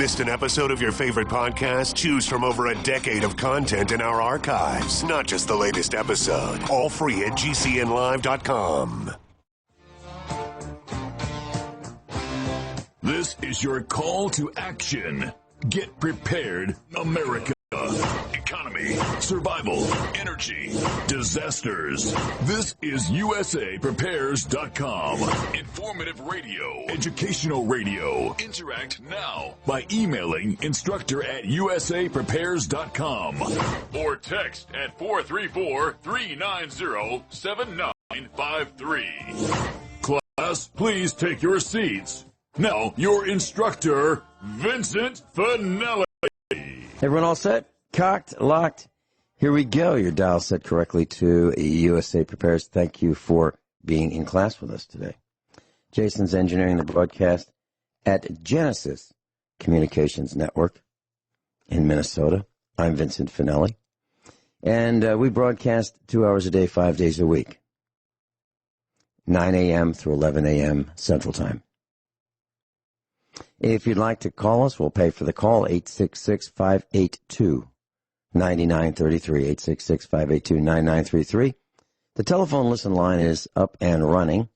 Missed an episode of your favorite podcast? Choose from over a decade of content in our archives, not just the latest episode. All free at GCNlive.com. This is your call to action. Get prepared, America. Economy, survival, energy, disasters. This is USAPrepares.com. Informative radio, educational radio. Interact now by emailing instructor@USAPrepares.com or text at 434-390-7953. Class, please take your seats. Now, your instructor, Vincent Finelli. Everyone all set? Cocked? Locked? Here we go. Your dial set correctly to USA Prepares. Thank you for being in class with us today. Jason's engineering the broadcast at Genesis Communications Network in Minnesota. I'm Vincent Finelli. And we broadcast 2 hours a day, 5 days a week. 9 a.m. through 11 a.m. Central Time. If you'd like to call us, we'll pay for the call, 866-582-9933, 866-582-9933. The telephone listen line is up and running,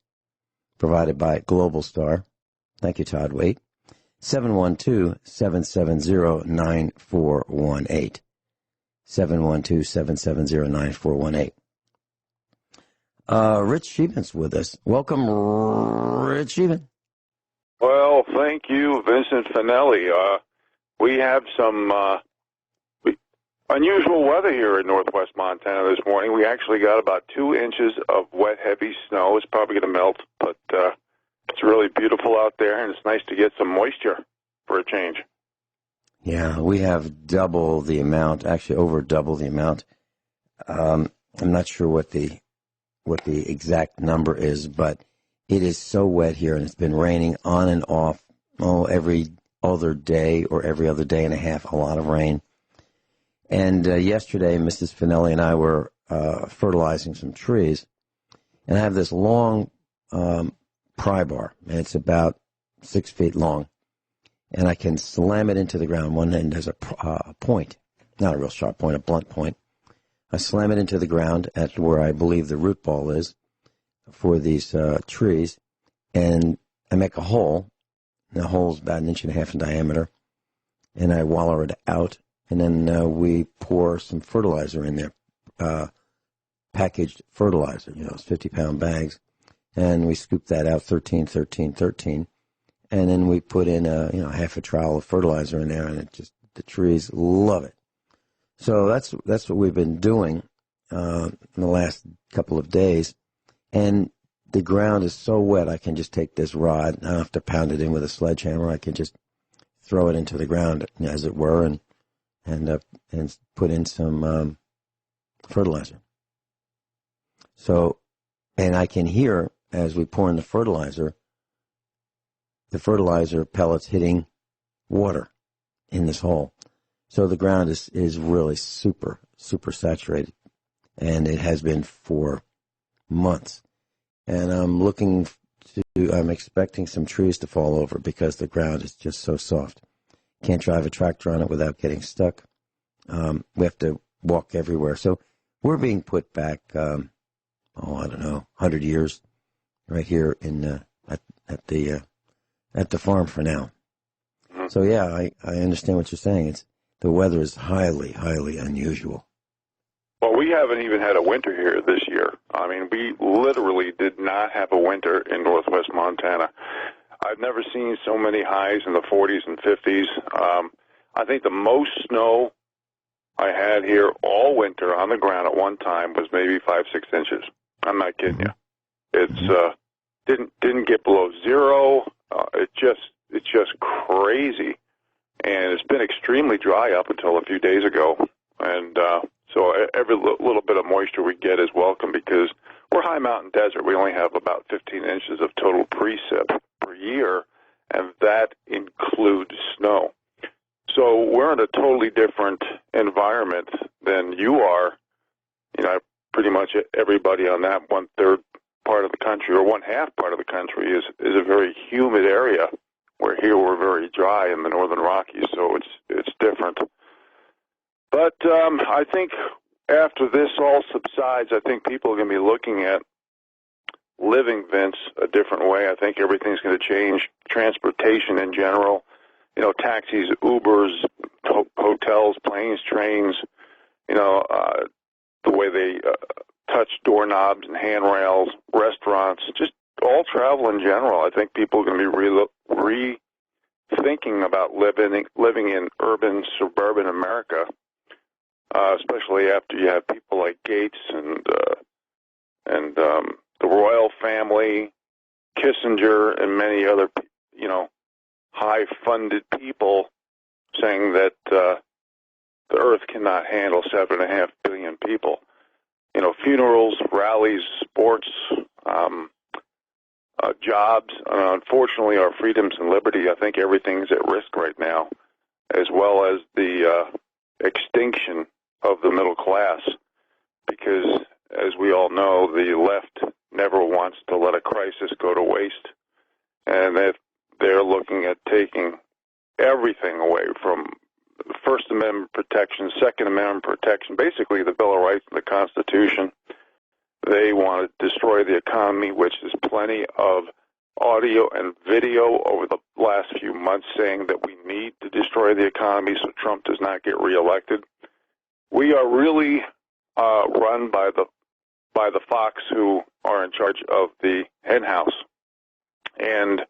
provided by Global Star. Thank you, Todd Waite. 712-770-9418. 712-770-9418. Rich Scheben's with us. Welcome, Rich Scheben. Well, thank you, Vincent Finelli. We have some unusual weather here in northwest Montana this morning. We actually got about 2 inches of wet, heavy snow. It's probably going to melt, but it's really beautiful out there, and it's nice to get some moisture for a change. Yeah, we have double the amount, actually over double the amount. I'm not sure what the exact number is, but it is so wet here, and it's been raining on and off every other day or every other day and a half, a lot of rain. And yesterday, Mrs. Finelli and I were fertilizing some trees, and I have this long pry bar, and it's about 6 feet long, and I can slam it into the ground. One end has a point, not a real sharp point, a blunt point. I slam it into the ground at where I believe the root ball is for these trees, and I make a hole. And the hole's about 1.5 inches in diameter, and I wallow it out, and then we pour some fertilizer in there, packaged fertilizer, it's 50-pound bags, and we scoop that out 13, 13, 13, and then we put in half a trowel of fertilizer in there, and the trees love it. So that's what we've been doing in the last couple of days. And the ground is so wet, I can just take this rod. I don't have to pound it in with a sledgehammer. I can just throw it into the ground, as it were, and put in some fertilizer. So, and I can hear, as we pour in the fertilizer pellets hitting water in this hole. So the ground is really super, super saturated, and it has been for months. And I'm expecting some trees to fall over because the ground is just so soft. Can't drive a tractor on it without getting stuck. We have to walk everywhere. So we're being put back, 100 years right here in at the farm for now. So yeah, I understand what you're saying. The weather is highly, highly unusual. Well, we haven't even had a winter here this year. I mean, we literally did not have a winter in northwest Montana. I've never seen so many highs in the 40s and 50s. I think the most snow I had here all winter on the ground at one time was maybe 5-6 inches. I'm not kidding you. It's didn't get below zero. It's just crazy, and it's been extremely dry up until a few days ago, and so every little bit of moisture we get is welcome because we're high mountain desert. We only have about 15 inches of total precip per year, and that includes snow. So we're in a totally different environment than you are. Pretty much everybody on that 1/3 part of the country or 1/2 part of the country is a very humid area where here we're very dry in the Northern Rockies, so it's different. But I think after this all subsides, I think people are going to be looking at living, Vince, a different way. I think everything's going to change. Transportation in general, taxis, Ubers, hotels, planes, trains, the way they touch doorknobs and handrails, restaurants, just all travel in general. I think people are going to be rethinking about living in urban, suburban America, especially after you have people like Gates and the royal family, Kissinger, and many other, high-funded people saying that the Earth cannot handle 7.5 billion people. Funerals, rallies, sports, jobs. Unfortunately, our freedoms and liberty, I think everything's at risk right now, as well as the extinction of the middle class, because, as we all know, the left never wants to let a crisis go to waste, and that they're looking at taking everything away from First Amendment protection, Second Amendment protection, basically the Bill of Rights and the Constitution. They want to destroy the economy, which is plenty of audio and video over the last few months saying that we need to destroy the economy so Trump does not get reelected. We are really run by the fox who are in charge of the hen house, and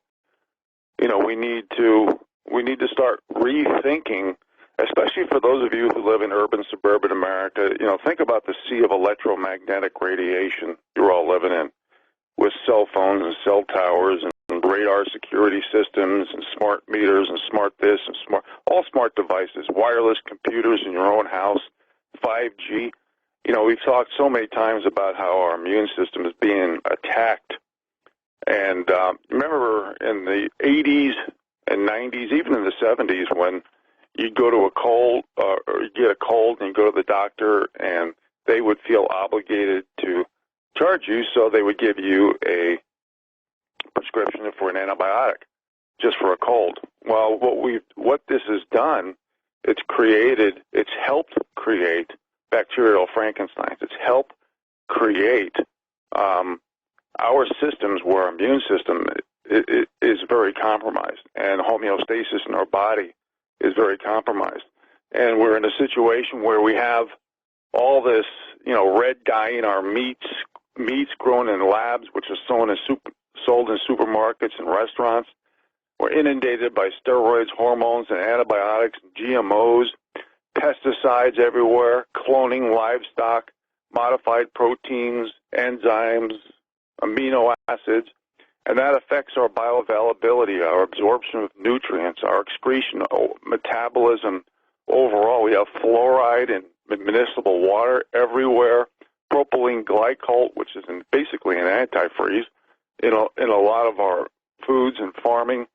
we need to start rethinking, especially for those of you who live in urban, suburban America. Think about the sea of electromagnetic radiation you're all living in, with cell phones and cell towers and radar security systems and smart meters and smart this and all smart devices, wireless computers in your own house, 5G. We've talked so many times about how our immune system is being attacked. And remember in the 80s and 90s, even in the 70s, when you'd go to a cold or you get a cold and you go to the doctor and they would feel obligated to charge you, so they would give you a prescription for an antibiotic just for a cold. Well, what this has done, it's helped create bacterial Frankensteins. It's helped create our systems where our immune system is very compromised, and homeostasis in our body is very compromised. And we're in a situation where we have all this, red dye in our meats grown in labs, which are sold in supermarkets and restaurants. We're inundated by steroids, hormones, and antibiotics, and GMOs, pesticides everywhere, cloning livestock, modified proteins, enzymes, amino acids, and that affects our bioavailability, our absorption of nutrients, our excretion, metabolism. Overall, we have fluoride in municipal water everywhere, propylene glycol, which is basically an antifreeze, in a lot of our foods and farming.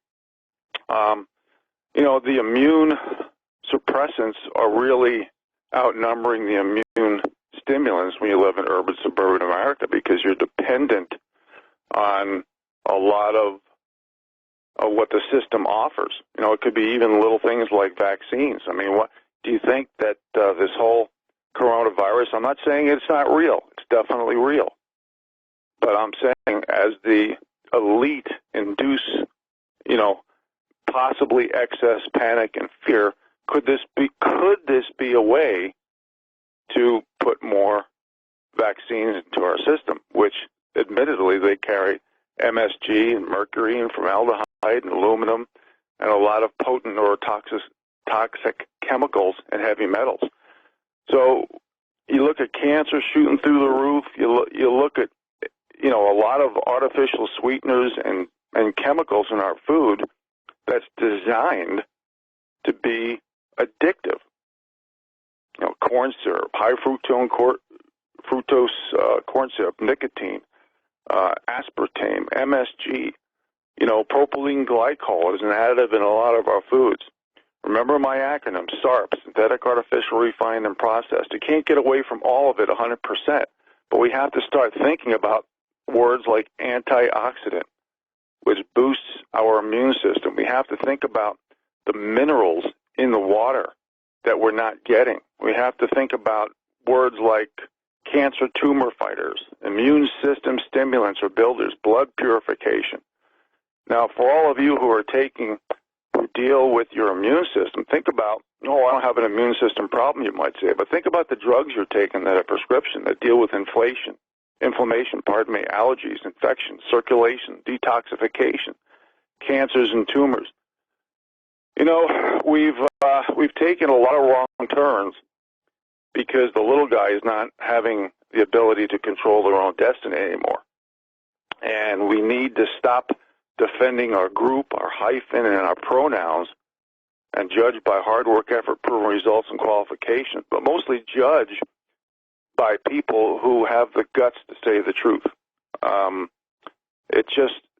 The immune suppressants are really outnumbering the immune stimulants when you live in urban, suburban America, because you're dependent on a lot of what the system offers. It could be even little things like vaccines. What do you think that this whole coronavirus, I'm not saying it's not real. It's definitely real. But I'm saying as the elite induce, possibly excess panic and fear, could this be a way to put more vaccines into our system, which admittedly they carry MSG and mercury and formaldehyde and aluminum and a lot of potent or toxic chemicals and heavy metals. So you look at cancer shooting through the roof. You look at a lot of artificial sweeteners and chemicals in our food that's designed to be addictive. Corn syrup, high fructose corn syrup, nicotine, aspartame, MSG, propylene glycol is an additive in a lot of our foods. Remember my acronym, SARP, synthetic, artificial, refined, and processed. You can't get away from all of it 100%, but we have to start thinking about words like antioxidant, which boosts our immune system. We have to think about the minerals in the water that we're not getting. We have to think about words like cancer tumor fighters, immune system stimulants or builders, blood purification. Now, for all of you who deal with your immune system, think about, oh, I don't have an immune system problem, you might say, but think about the drugs you're taking that are prescription that deal with inflammation, allergies, infections, circulation, detoxification, cancers and tumors. You know, we've taken a lot of wrong turns because the little guy is not having the ability to control their own destiny anymore. And we need to stop defending our group, our hyphen, and our pronouns and judge by hard work, effort, proven results, and qualifications, but mostly judge by people who have the guts to say the truth.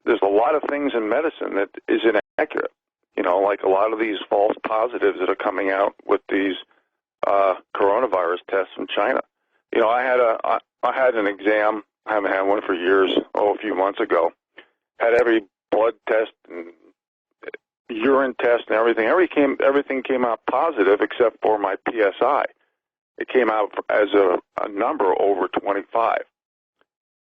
There's a lot of things in medicine that is inaccurate. You know, like a lot of these false positives that are coming out with these coronavirus tests from China. You know, I had an exam. I haven't had one for years. A few months ago. Had every blood test and urine test and everything. Everything came out positive except for my PSI. It came out as a number over 25.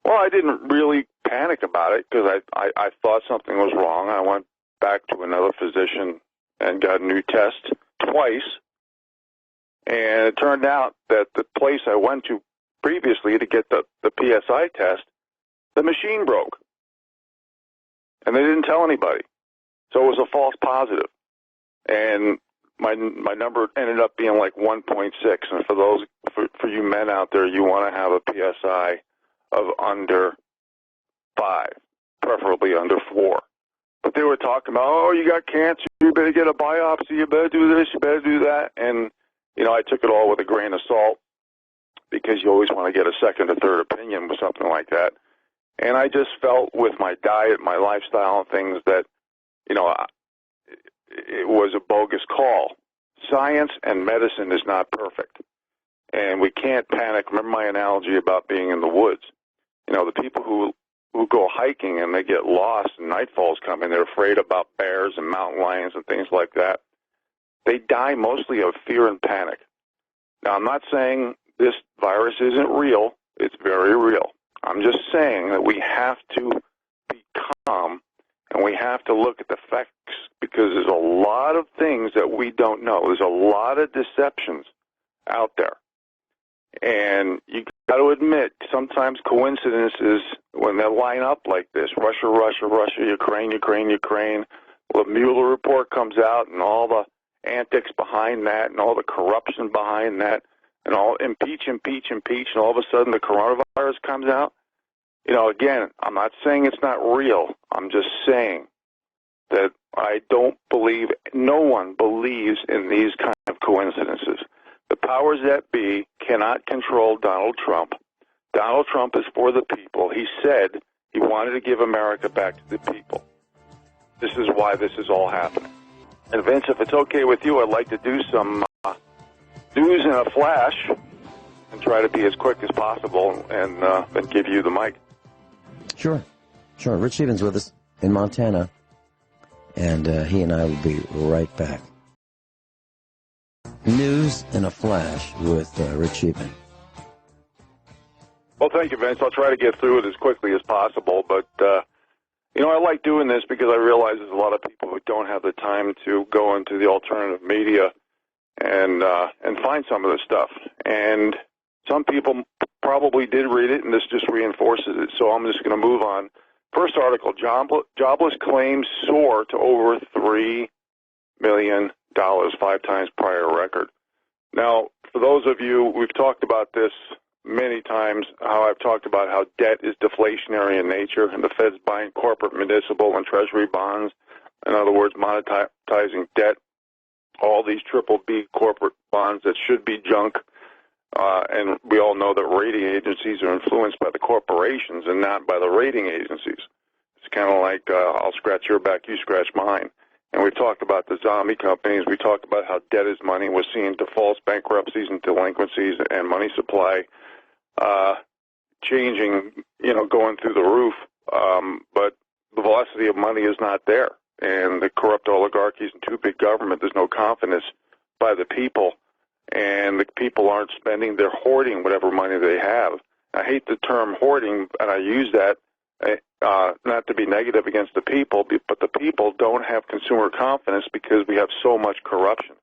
Well, I didn't really panic about it because I thought something was wrong. I went back to another physician and got a new test twice. And it turned out that the place I went to previously to get the PSI test, the machine broke. And they didn't tell anybody. So it was a false positive. And my number ended up being like 1.6. And for you men out there, you want to have a PSI of under 5, preferably under 4. But they were talking about, oh, you got cancer, you better get a biopsy, you better do this, you better do that. And, you know, I took it all with a grain of salt because you always want to get a second or third opinion with something like that. And I just felt with my diet, my lifestyle and things that, you know, it was a bogus call. Science and medicine is not perfect. And we can't panic. Remember my analogy about being in the woods. You know, the people who go hiking and they get lost and nightfall's coming, they're afraid about bears and mountain lions and things like that. They die mostly of fear and panic. Now, I'm not saying this virus isn't real. It's very real. I'm just saying that we have to be calm and we have to look at the facts because there's a lot of things that we don't know. There's a lot of deceptions out there. And you got to admit, sometimes coincidences, when they line up like this, Russia, Ukraine, well, the Mueller report comes out and all the antics behind that and all the corruption behind that and all impeach, and all of a sudden the coronavirus comes out. You know, again, I'm not saying it's not real. I'm just saying that I don't believe, no one believes in these kind of coincidences. The powers that be cannot control Donald Trump. Donald Trump is for the people. He said he wanted to give America back to the people. This is why this is all happening. And Vince, if it's okay with you, I'd like to do some news in a flash and try to be as quick as possible and then give you the mic. Sure. Rich Scheben's with us in Montana, and he and I will be right back. News in a flash with Rich Scheben. Well, thank you, Vince. I'll try to get through it as quickly as possible, but you know, I like doing this because I realize there's a lot of people who don't have the time to go into the alternative media and find some of this stuff. And some people probably did read it, and this just reinforces it. So I'm just going to move on. First article, jobless claims soar to over $3 million, 5 times prior record. Now, for those of you, we've talked about this many times, how I've talked about how debt is deflationary in nature, and the Fed's buying corporate, municipal, and treasury bonds. In other words, monetizing debt. All these triple B corporate bonds that should be junk. And we all know that rating agencies are influenced by the corporations and not by the rating agencies. It's kind of like I'll scratch your back, you scratch mine. And we've talked about the zombie companies. We talked about how debt is money. We're seeing defaults, bankruptcies, and delinquencies and money supply changing, you know, going through the roof. But the velocity of money is not there. And the corrupt oligarchies and too big government, there's no confidence by the people. And the people aren't spending, they're hoarding whatever money they have. I hate the term hoarding, and I use that not to be negative against the people, but the people don't have consumer confidence because we have so much corruption.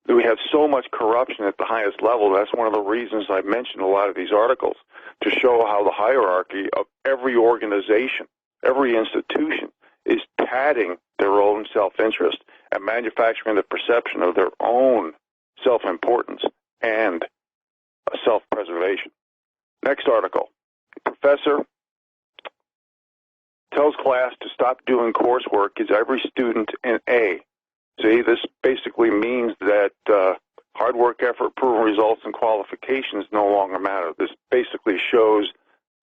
We have so much corruption at the highest level. That's one of the reasons I mentioned a lot of these articles, to show how the hierarchy of every organization, every institution, is padding their own self-interest and manufacturing the perception of their own self-importance and self-preservation. Next article. Professor tells class to stop doing coursework, gives every student an A. See, this basically means that hard work, effort, proven results, and qualifications no longer matter. This basically shows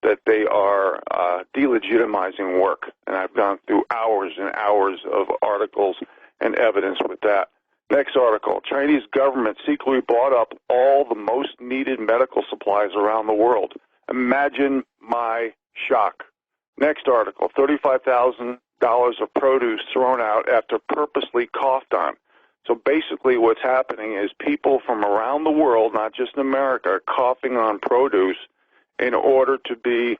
that they are delegitimizing work, and I've gone through hours and hours of articles and evidence with that. Next article. Chinese government secretly bought up all the most needed medical supplies around the world. Imagine my shock. Next article. $35,000 of produce thrown out after purposely coughed on. So basically what's happening is people from around the world, not just in America, are coughing on produce in order to be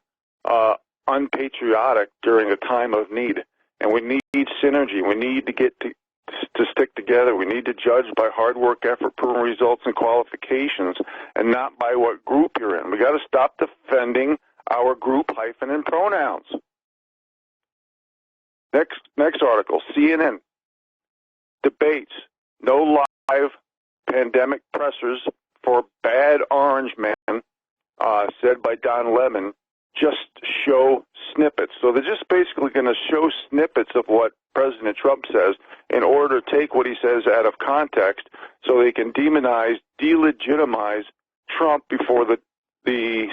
unpatriotic during a time of need. And we need synergy. We need to get to stick together. We need to judge by hard work, effort, proven results, and qualifications, and not by what group you're in. We got to stop defending our group hyphen and pronouns. Next article, CNN debates no live pandemic pressers for bad orange man, said by Don Lemon. Just show snippets. So they're just basically going to show snippets of what President Trump says in order to take what he says out of context so they can demonize, delegitimize Trump before the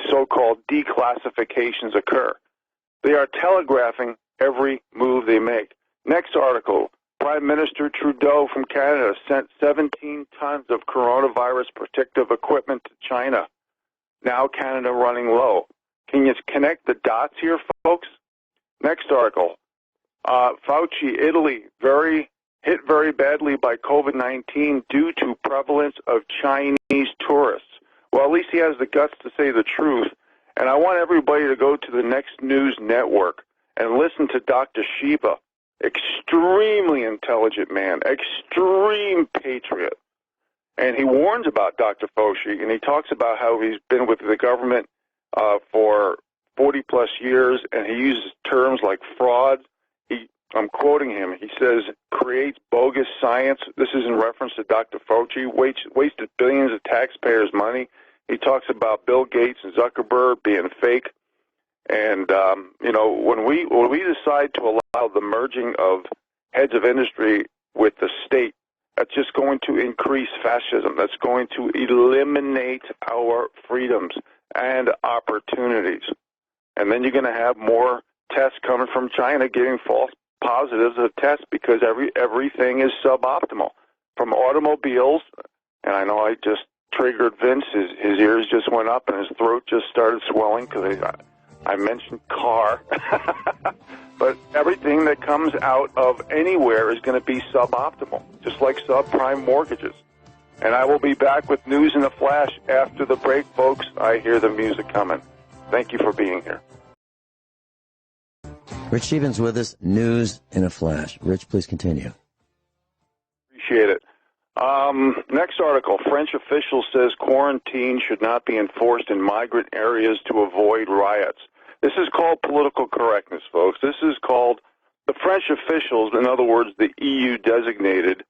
so-called declassifications occur. They are telegraphing every move they make. Next article, Prime Minister Trudeau from Canada sent 17 tons of coronavirus protective equipment to China. Now Canada running low. Can you connect the dots here, folks? Next article. Fauci, Italy, hit very badly by COVID-19 due to prevalence of Chinese tourists. Well, at least he has the guts to say the truth. And I want everybody to go to the Next News Network and listen to Dr. Scheben, extremely intelligent man, extreme patriot. And he warns about Dr. Fauci, and he talks about how he's been with the government for 40-plus years, and he uses terms like fraud. I'm quoting him. He says, creates bogus science. This is in reference to Dr. Fauci, wasted billions of taxpayers' money. He talks about Bill Gates and Zuckerberg being fake. And, when we decide to allow the merging of heads of industry with the state, that's just going to increase fascism. That's going to eliminate our freedoms and opportunities. And then you're going to have more tests coming from China getting false positives of tests because everything is suboptimal. From automobiles, and I know I just triggered Vince, his ears just went up and his throat just started swelling because I mentioned car. But everything that comes out of anywhere is going to be suboptimal, just like subprime mortgages. And I will be back with news in a flash after the break, folks. I hear the music coming. Thank you for being here. Rich Scheben's with us. News in a flash. Rich, please continue. Appreciate it. Next article. French official says quarantine should not be enforced in migrant areas to avoid riots. This is called political correctness, folks. This is called the French officials, in other words, the EU-designated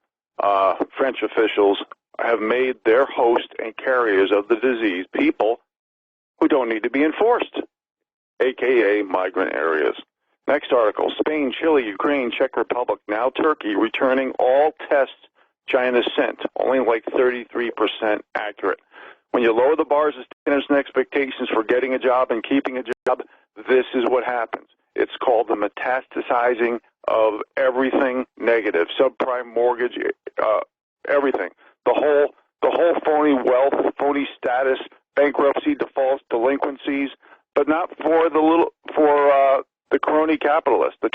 French officials, have made their host and carriers of the disease people who don't need to be enforced, a.k.a. migrant areas. Next article, Spain, Chile, Ukraine, Czech Republic, now Turkey, returning all tests China sent, only like 33% accurate. When you lower the bars of standards and expectations for getting a job and keeping a job, this is what happens. It's called the metastasizing of everything negative, subprime mortgage, everything. The whole phony wealth, phony status, bankruptcy, defaults, delinquencies, but not for the crony capitalists, the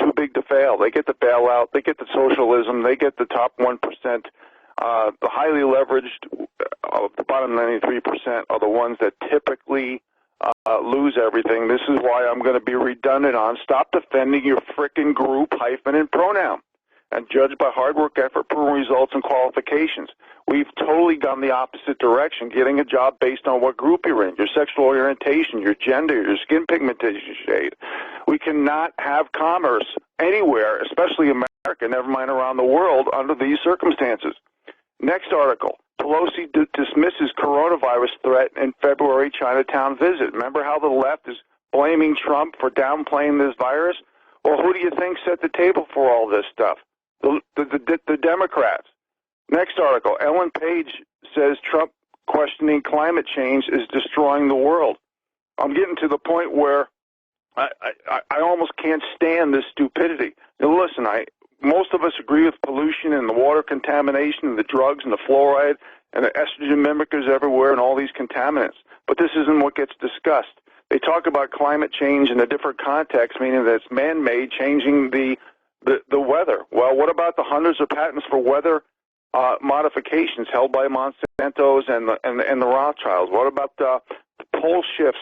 They get the bailout. They get the socialism. They get the top 1%. The highly leveraged, the bottom 93% are the ones that typically lose everything. This is why I'm going to be redundant on stop defending your frickin' group, hyphen, and pronoun, and judge by hard work, effort, proven results, and qualifications. We've totally gone the opposite direction, getting a job based on what group you're in, your sexual orientation, your gender, your skin pigmentation shade. We cannot have commerce anywhere, especially America, never mind around the world, under these circumstances. Next article. Pelosi dismisses coronavirus threat in February Chinatown visit. Remember how the left is blaming Trump for downplaying this virus? Well, who do you think set the table for all this stuff? The Democrats. Next article. Ellen Page says Trump questioning climate change is destroying the world. I'm getting to the point where I almost can't stand this stupidity. Now, listen, most of us agree with pollution and the water contamination and the drugs and the fluoride and the estrogen mimickers everywhere and all these contaminants. But this isn't what gets discussed. They talk about climate change in a different context, meaning that it's man-made, changing the weather. Well, what about the hundreds of patents for weather modifications held by Monsanto's and the Rothschilds? What about the pole shifts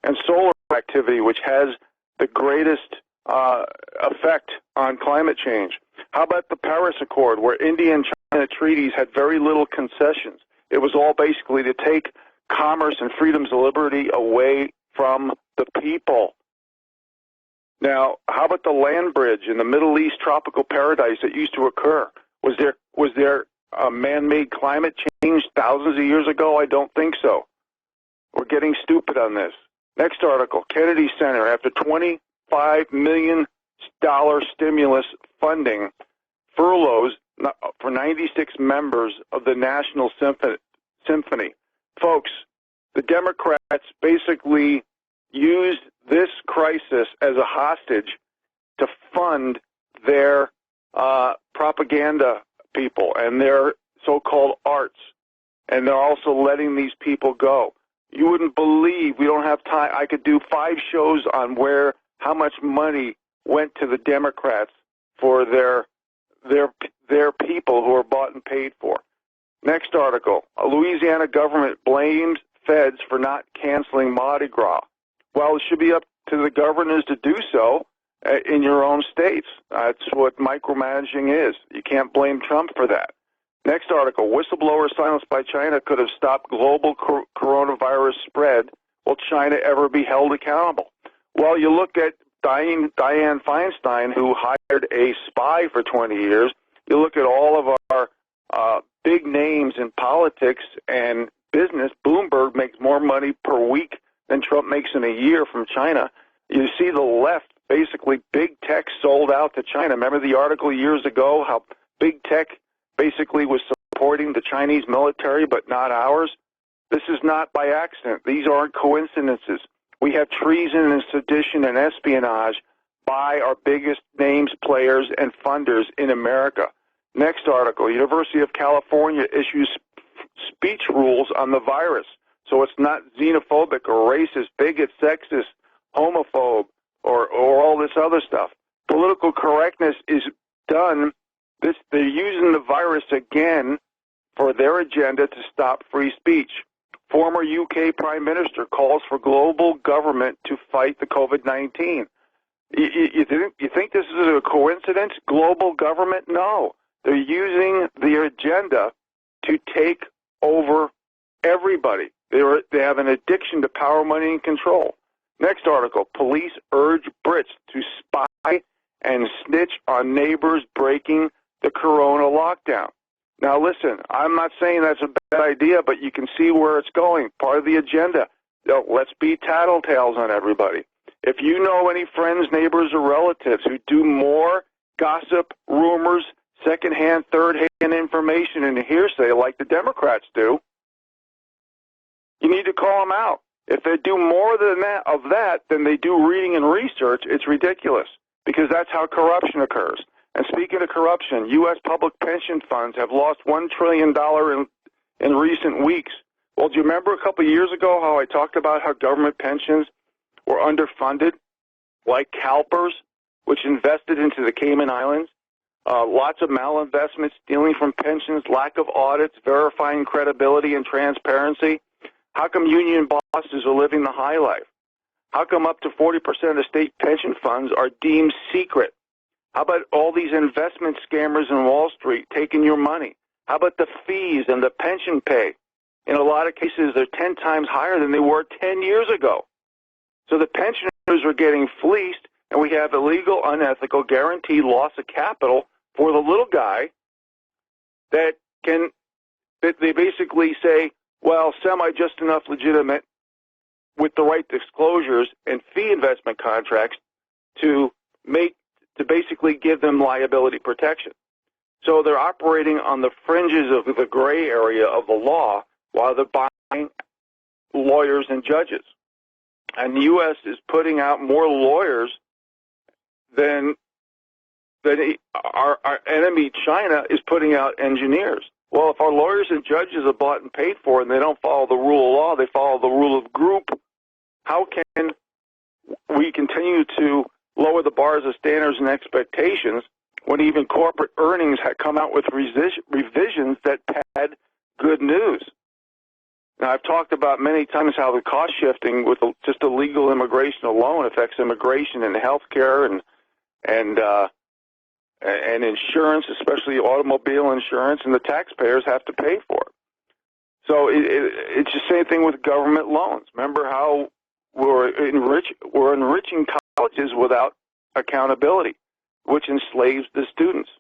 and solar activity, which has the greatest effect on climate change? How about the Paris Accord, where India and China treaties had very little concessions? It was all basically to take commerce and freedoms of liberty away from the people. Now, how about the land bridge in the Middle East tropical paradise that used to occur? Was there a man-made climate change thousands of years ago? I don't think so. We're getting stupid on this. Next article, Kennedy Center, after $25 million stimulus funding, furloughs for 96 members of the National Symphony. Folks, the Democrats basically used this crisis as a hostage to fund their propaganda people and their so-called arts, and they're also letting these people go. You wouldn't believe, we don't have time. I could do 5 shows on how much money went to the Democrats for their people who are bought and paid for. Next article, a Louisiana government blames feds for not canceling Mardi Gras. Well, it should be up to the governors to do so in your own states. That's what micromanaging is. You can't blame Trump for that. Next article, whistleblower silenced by China could have stopped global coronavirus spread. Will China ever be held accountable? Well, you look at Dianne Feinstein, who hired a spy for 20 years. You look at all of our big names in politics and business. Bloomberg makes more money per week than Trump makes in a year from China. You see the left, basically big tech sold out to China. Remember the article years ago how big tech basically was supporting the Chinese military but not ours? This is not by accident. These aren't coincidences. We have treason and sedition and espionage by our biggest names, players, and funders in America. Next article, University of California issues speech rules on the virus, so it's not xenophobic or racist, bigot, sexist, homophobe, or all this other stuff. Political correctness is done. They're using the virus again for their agenda to stop free speech. Former UK Prime Minister calls for global government to fight the COVID-19. You think this is a coincidence? Global government? No. They're using their agenda to take over everybody. They have an addiction to power, money, and control. Next article, police urge Brits to spy and snitch on neighbors breaking the corona lockdown. Now listen, I'm not saying that's a bad idea, but you can see where it's going. Part of the agenda. Let's be tattletales on everybody. If you know any friends, neighbors, or relatives who do more gossip, rumors, second-hand, third-hand information and hearsay like the Democrats do, you need to call them out. If they do more than that than they do reading and research, it's ridiculous because that's how corruption occurs. And speaking of corruption, U.S. public pension funds have lost $1 trillion in recent weeks. Well, do you remember a couple of years ago how I talked about how government pensions were underfunded, like CalPERS? which invested into the Cayman Islands. Lots of malinvestments, stealing from pensions, lack of audits, verifying credibility and transparency. How come union bosses are living the high life? How come up to 40% of state pension funds are deemed secret? How about all these investment scammers in Wall Street taking your money? How about the fees and the pension pay? In a lot of cases, they're 10 times higher than they were 10 years ago. So the pensioners are getting fleeced, and we have illegal, unethical, guaranteed loss of capital for the little guy that they basically say, well, semi-just enough legitimate with the right disclosures and fee investment contracts to basically give them liability protection. So they're operating on the fringes of the gray area of the law while they're buying lawyers and judges. And the U.S. is putting out more lawyers than our enemy China is putting out engineers. Well, if our lawyers and judges are bought and paid for and they don't follow the rule of law, they follow the rule of group, how can we continue to lower the bars of standards and expectations when even corporate earnings had come out with revisions that had good news? Now, I've talked about many times how the cost shifting with just illegal immigration alone affects immigration and health care and insurance, especially automobile insurance, and the taxpayers have to pay for it. So it's the same thing with government loans. Remember how we're enriching colleges without accountability, which enslaves the students.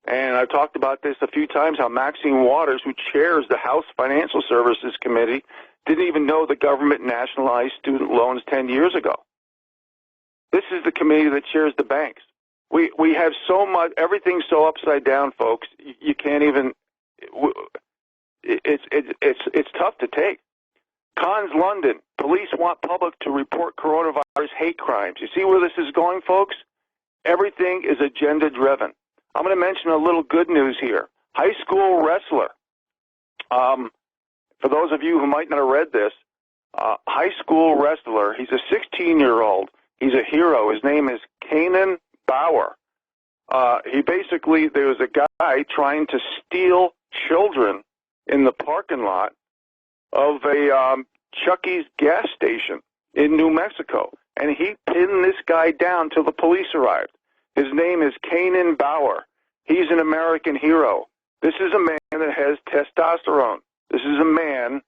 And I've talked about this a few times, how Maxine Waters, who chairs the House Financial Services Committee, didn't even know the government nationalized student loans 10 years ago. This is the committee that chairs the banks. We have so much, everything's so upside down, folks. You can't even. It's tough to take. Cons London, police want public to report coronavirus hate crimes. You see where this is going, folks? Everything is agenda driven. I'm going to mention a little good news here. High school wrestler. For those of you who might not have read this, high school wrestler. He's a 16-year-old. He's a hero. His name is Kanan Bauer. There was a guy trying to steal children in the parking lot of a Chucky's gas station in New Mexico, and he pinned this guy down till the police arrived. His name is Kanan Bauer. He's an American hero. This is a man that has testosterone. This is a man,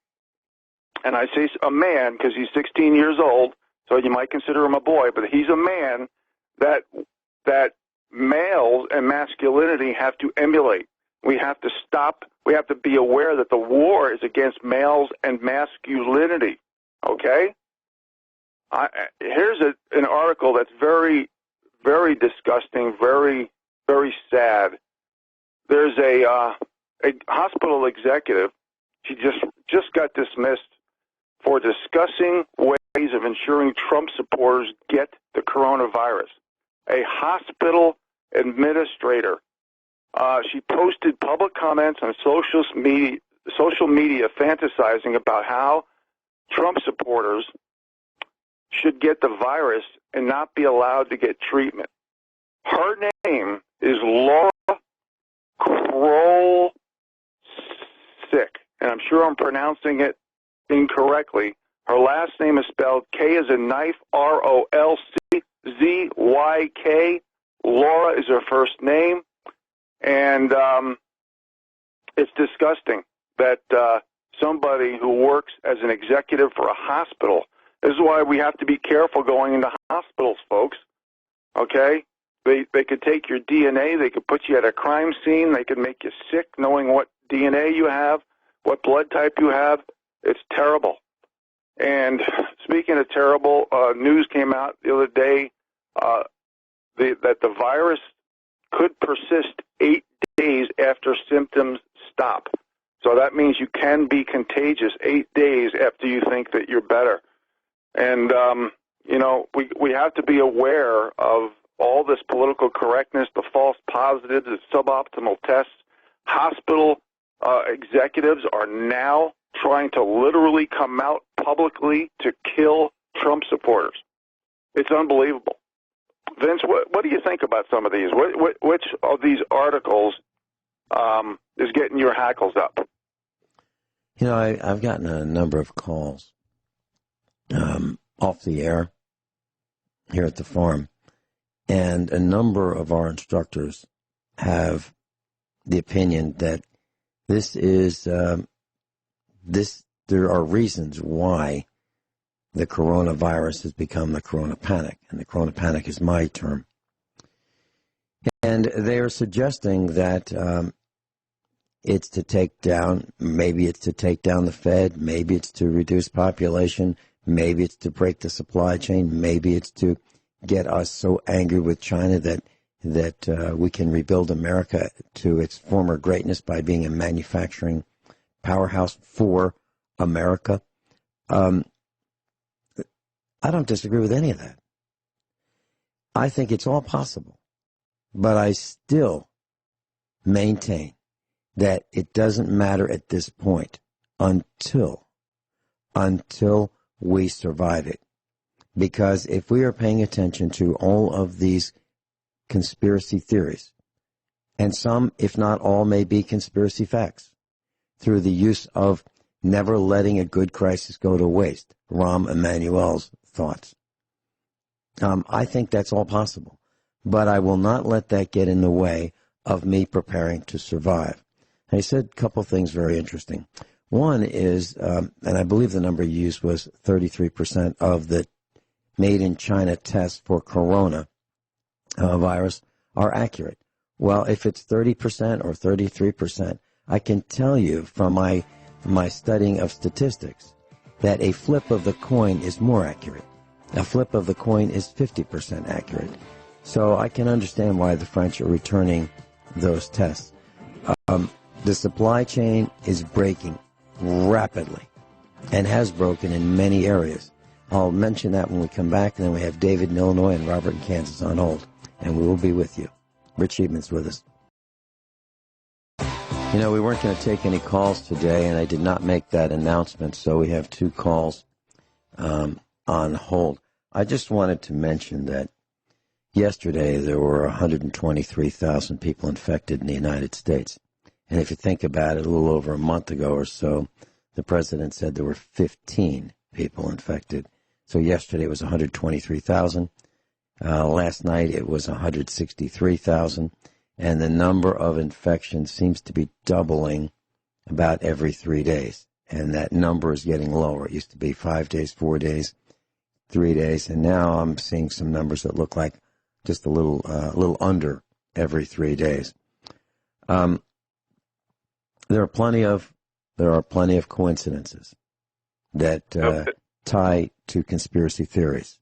and I say a man because he's 16 years old, so you might consider him a boy, but he's a man that males and masculinity have to emulate. We have to stop. We have to be aware that the war is against males and masculinity, okay? Here's an article that's very, very disgusting, very, very sad. There's a hospital executive. She just got dismissed for discussing ways of ensuring Trump supporters get the coronavirus. A hospital administrator. She posted public comments on social media fantasizing about how Trump supporters should get the virus and not be allowed to get treatment. Her name is Laura Krolczyk, and I'm sure I'm pronouncing it incorrectly. Her last name is spelled K as in knife, Rolczyk. Laura is her first name, and it's disgusting that somebody who works as an executive for a hospital. This is why we have to be careful going into hospitals, folks. Okay? They could take your DNA. They could put you at a crime scene. They could make you sick knowing what DNA you have, what blood type you have. It's terrible. And speaking of terrible, news came out the other day that the virus could persist 8 days after symptoms stop. So that means you can be contagious 8 days after you think that you're better. And, we have to be aware of all this political correctness, the false positives, the suboptimal tests. Hospital executives are now trying to literally come out publicly to kill Trump supporters. It's unbelievable. Vince, what do you think about some of these? Which of these articles is getting your hackles up? You know, I've gotten a number of calls off the air here at the farm, and a number of our instructors have the opinion that this is there are reasons why the coronavirus has become the corona panic, and the corona panic is my term. And they are suggesting that it's to take down, maybe it's to take down the Fed, maybe it's to reduce population, maybe it's to break the supply chain, maybe it's to get us so angry with China that we can rebuild America to its former greatness by being a manufacturing powerhouse for America. I don't disagree with any of that. I think it's all possible. But I still maintain that it doesn't matter at this point until we survive it. Because if we are paying attention to all of these conspiracy theories, and some, if not all, may be conspiracy facts, through the use of never letting a good crisis go to waste, Rahm Emanuel's thoughts. I think that's all possible. But I will not let that get in the way of me preparing to survive. And he said a couple things very interesting. One is, and I believe the number you used was 33% of the made-in-China tests for corona virus are accurate. Well, if it's 30% or 33%, I can tell you from my studying of statistics that a flip of the coin is more accurate. A flip of the coin is 50% accurate. So I can understand why the French are returning those tests. The supply chain is breaking rapidly and has broken in many areas. I'll mention that when we come back, and then we have David in Illinois and Robert in Kansas on hold, and we will be with you. Rich Scheben's with us. You know, we weren't going to take any calls today, and I did not make that announcement, so we have 2 calls on hold. I just wanted to mention that yesterday there were 123,000 people infected in the United States. And if you think about it, a little over a month ago or so, the president said there were 15 people infected. So yesterday it was 123,000. Last night it was 163,000. And the number of infections seems to be doubling about every 3 days. And that number is getting lower. It used to be 5 days, 4 days, 3 days. And now I'm seeing some numbers that look like just a little under every 3 days. There are plenty of coincidences that tie to conspiracy theories,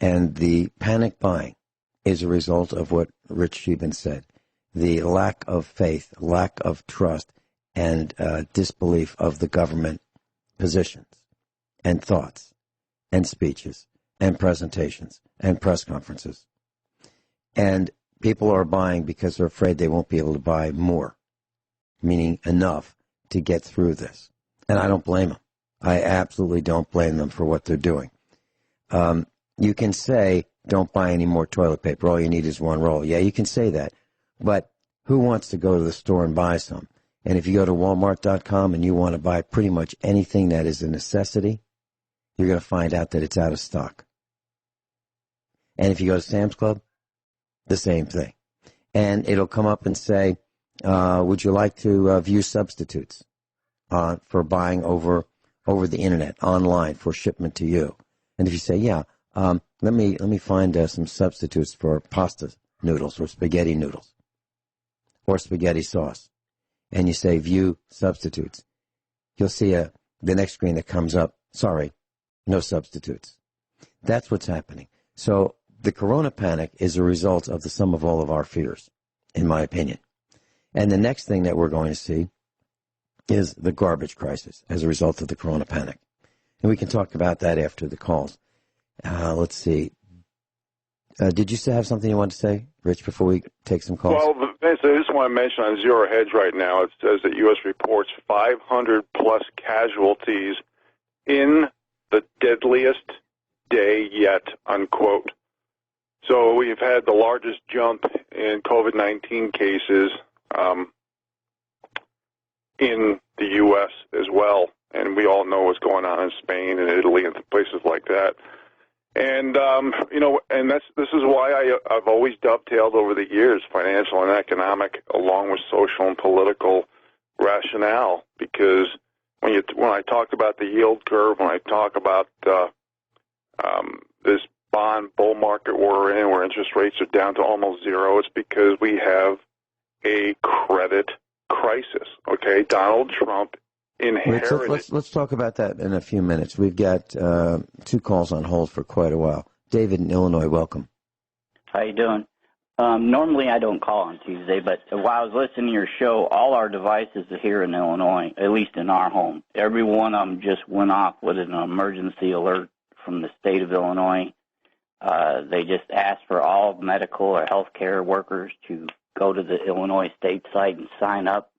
and the panic buying is a result of what Rich Scheben said: the lack of faith, lack of trust, and disbelief of the government positions and thoughts and speeches and presentations and press conferences. And people are buying because they're afraid they won't be able to buy more, meaning enough to get through this. And I don't blame them. I absolutely don't blame them for what they're doing. You can say, don't buy any more toilet paper. All you need is one roll. Yeah, you can say that. But who wants to go to the store and buy some? And if you go to Walmart.com and you want to buy pretty much anything that is a necessity, you're going to find out that it's out of stock. And if you go to Sam's Club, the same thing. And it'll come up and say, would you like to view substitutes for buying over the internet, online, for shipment to you? And if you say, yeah, let me find some substitutes for pasta noodles or spaghetti noodles or spaghetti sauce, and you say view substitutes, you'll see the next screen that comes up, sorry, no substitutes. That's what's happening. So the corona panic is a result of the sum of all of our fears, in my opinion. And the next thing that we're going to see is the garbage crisis as a result of the corona panic. And we can talk about that after the calls. Let's see. Did you still have something you wanted to say, Rich, before we take some calls? Well, Vince, I just want to mention on Zero Hedge right now, it says that U.S. reports 500-plus casualties in the deadliest day yet, unquote. So we've had the largest jump in COVID-19 cases in the U.S. as well, and we all know what's going on in Spain and Italy and places like that. And and this is why I've always dovetailed over the years financial and economic along with social and political rationale, because when I talk about the yield curve, when I talk about this bond bull market we're in, where interest rates are down to almost zero, it's because we have a credit crisis. Okay, Donald Trump inherited. Let's talk about that in a few minutes. We've got 2 calls on hold for quite a while. David in Illinois, welcome. How you doing? Normally I don't call on Tuesday, but while I was listening to your show, all our devices are here in Illinois, at least in our home. Every one of them just went off with an emergency alert from the state of Illinois. They just asked for all medical or healthcare workers to go to the Illinois state site and sign up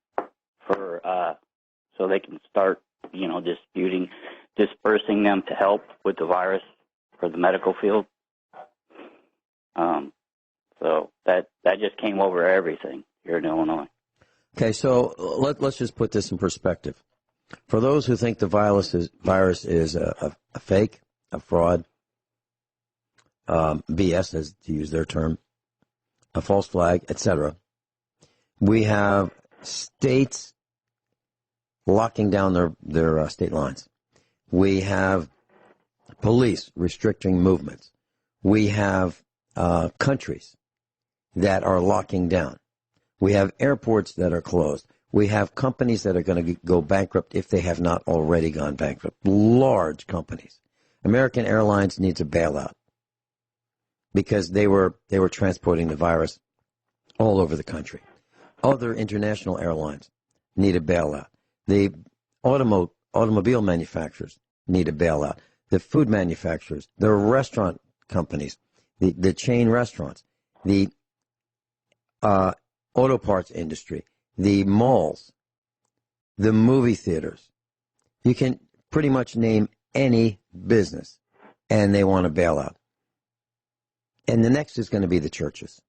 for so they can start, dispersing them to help with the virus for the medical field. So that just came over everything here in Illinois. Okay, so let's just put this in perspective. For those who think the virus is a fake, a fraud, BS, as to use their term, a false flag, etc., we have states locking down their state lines. We have police restricting movements. We have countries that are locking down. We have airports that are closed. We have companies that are going to go bankrupt if they have not already gone bankrupt. Large companies. American Airlines needs a bailout because they were transporting the virus all over the country. Other international airlines need a bailout. The automobile manufacturers need a bailout. The food manufacturers, the restaurant companies, the chain restaurants, the auto parts industry, the malls, the movie theaters. You can pretty much name any business, and they want a bailout. And the next is going to be the churches,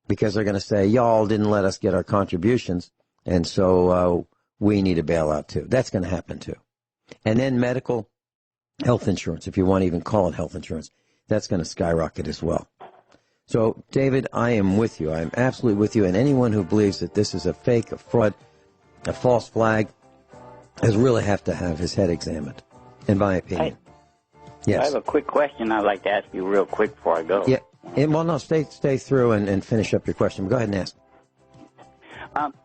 because they're going to say, y'all didn't let us get our contributions, and so we need a bailout too. That's going to happen too. And then medical health insurance, if you want to even call it health insurance, that's going to skyrocket as well. So, David, I am with you. I am absolutely with you. And anyone who believes that this is a fake, a fraud, a false flag, has really have to have his head examined, in my opinion. Yes. I have a quick question I'd like to ask you real quick before I go. Yeah. Well, no, stay through and finish up your question. Go ahead and ask.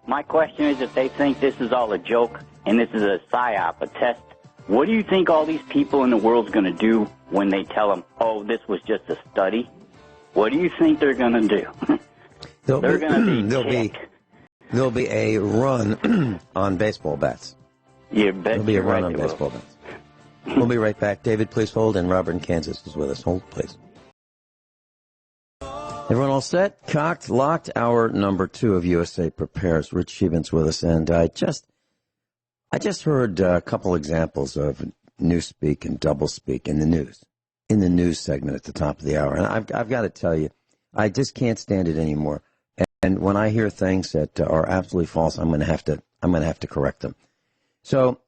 My question is, if they think this is all a joke and this is a psyop, a test, what do you think all these people in the world's going to do when they tell them, oh, this was just a study? What do you think they're going to do? They're going to be There'll be a run on baseball bats. You bet. There'll be a run on baseball bats. We'll be right back. David, please hold, and Robert in Kansas is with us. Hold, please. Everyone all set? Cocked, locked. Hour number 2 of USA Prepares. Rich Scheben's with us, and I just heard a couple examples of newspeak and doublespeak in the news segment at the top of the hour. And I've got to tell you, I just can't stand it anymore. And when I hear things that are absolutely false, I'm going to have to correct them. So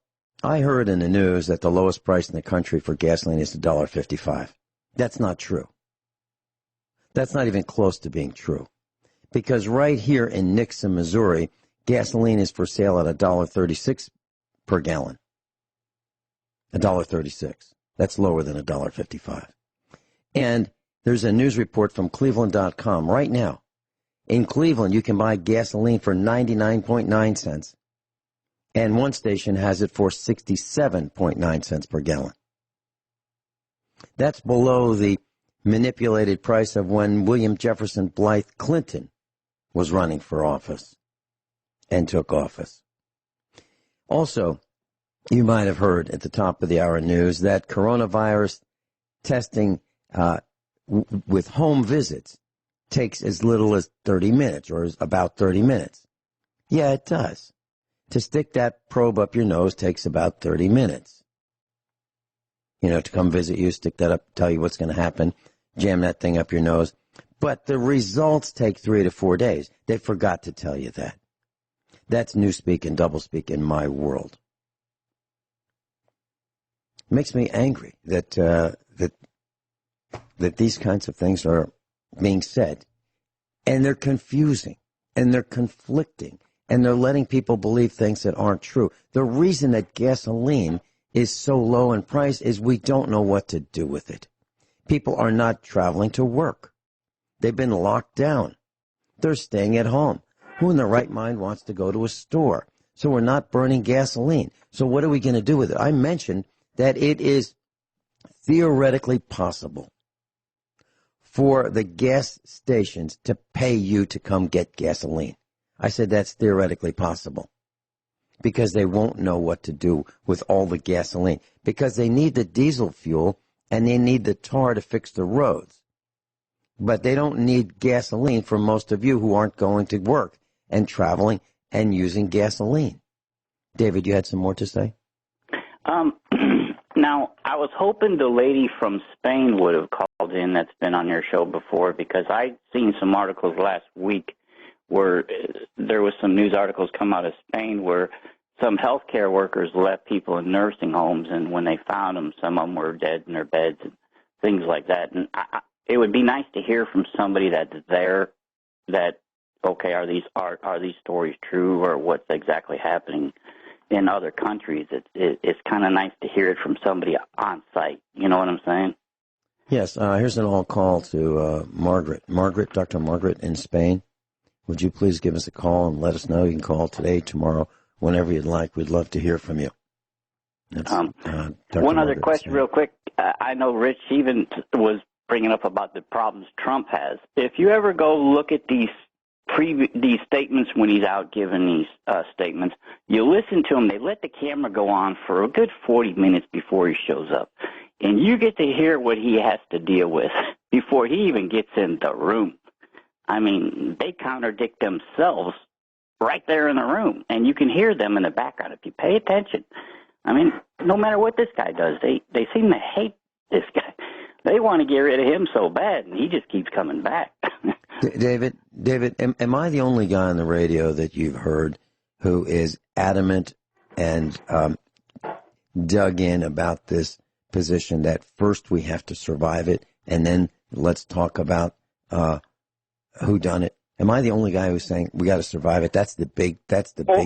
I heard in the news that the lowest price in the country for gasoline is $1.55. That's not true. That's not even close to being true. Because right here in Nixon, Missouri, gasoline is for sale at $1.36 per gallon. $1.36. That's lower than $1.55. And there's a news report from Cleveland.com right now. In Cleveland, you can buy gasoline for 99.9 cents. And one station has it for 67.9 cents per gallon. That's below the manipulated price of when William Jefferson Blythe Clinton was running for office and took office. Also, you might have heard at the top of the hour news that coronavirus testing with home visits takes as little as 30 minutes, or about 30 minutes. Yeah, it does. To stick that probe up your nose takes about 30 minutes. You know, to come visit you, stick that up, tell you what's going to happen, jam that thing up your nose. But the results take 3 to 4 days. They forgot to tell you that. That's newspeak and doublespeak in my world. It makes me angry that these kinds of things are being said, and they're confusing, and they're conflicting, and they're letting people believe things that aren't true. The reason that gasoline is so low in price is we don't know what to do with it. People are not traveling to work. They've been locked down. They're staying at home. Who in their right mind wants to go to a store? So we're not burning gasoline. So what are we going to do with it? I mentioned that it is theoretically possible for the gas stations to pay you to come get gasoline. I said that's theoretically possible because they won't know what to do with all the gasoline because they need the diesel fuel and they need the tar to fix the roads. But they don't need gasoline for most of you who aren't going to work and traveling and using gasoline. David, you had some more to say? Now, I was hoping the lady from Spain would have called in that's been on your show before because I'd seen some articles last week where there was some news articles come out of Spain where some healthcare workers left people in nursing homes, and when they found them, some of them were dead in their beds and things like that. And it would be nice to hear from somebody that's there that, okay, are these stories true or what's exactly happening in other countries? It's kind of nice to hear it from somebody on site. You know what I'm saying? Yes. Here's an all call to Margaret. Dr. Margaret in Spain. Would you please give us a call and let us know? You can call today, tomorrow, whenever you'd like. We'd love to hear from you. One other question real quick. I know Rich Scheben was bringing up about the problems Trump has. If you ever go look at these statements when he's out giving these statements, you listen to him. They let the camera go on for a good 40 minutes before he shows up. And you get to hear what he has to deal with before he even gets in the room. I mean, they contradict themselves right there in the room, and you can hear them in the background if you pay attention. I mean, no matter what this guy does, they seem to hate this guy. They want to get rid of him so bad, and he just keeps coming back. David, am I the only guy on the radio that you've heard who is adamant and dug in about this position that first we have to survive it, and then let's talk about who done it? Am I the only guy who's saying we got to survive it? That's the big thing. Vince,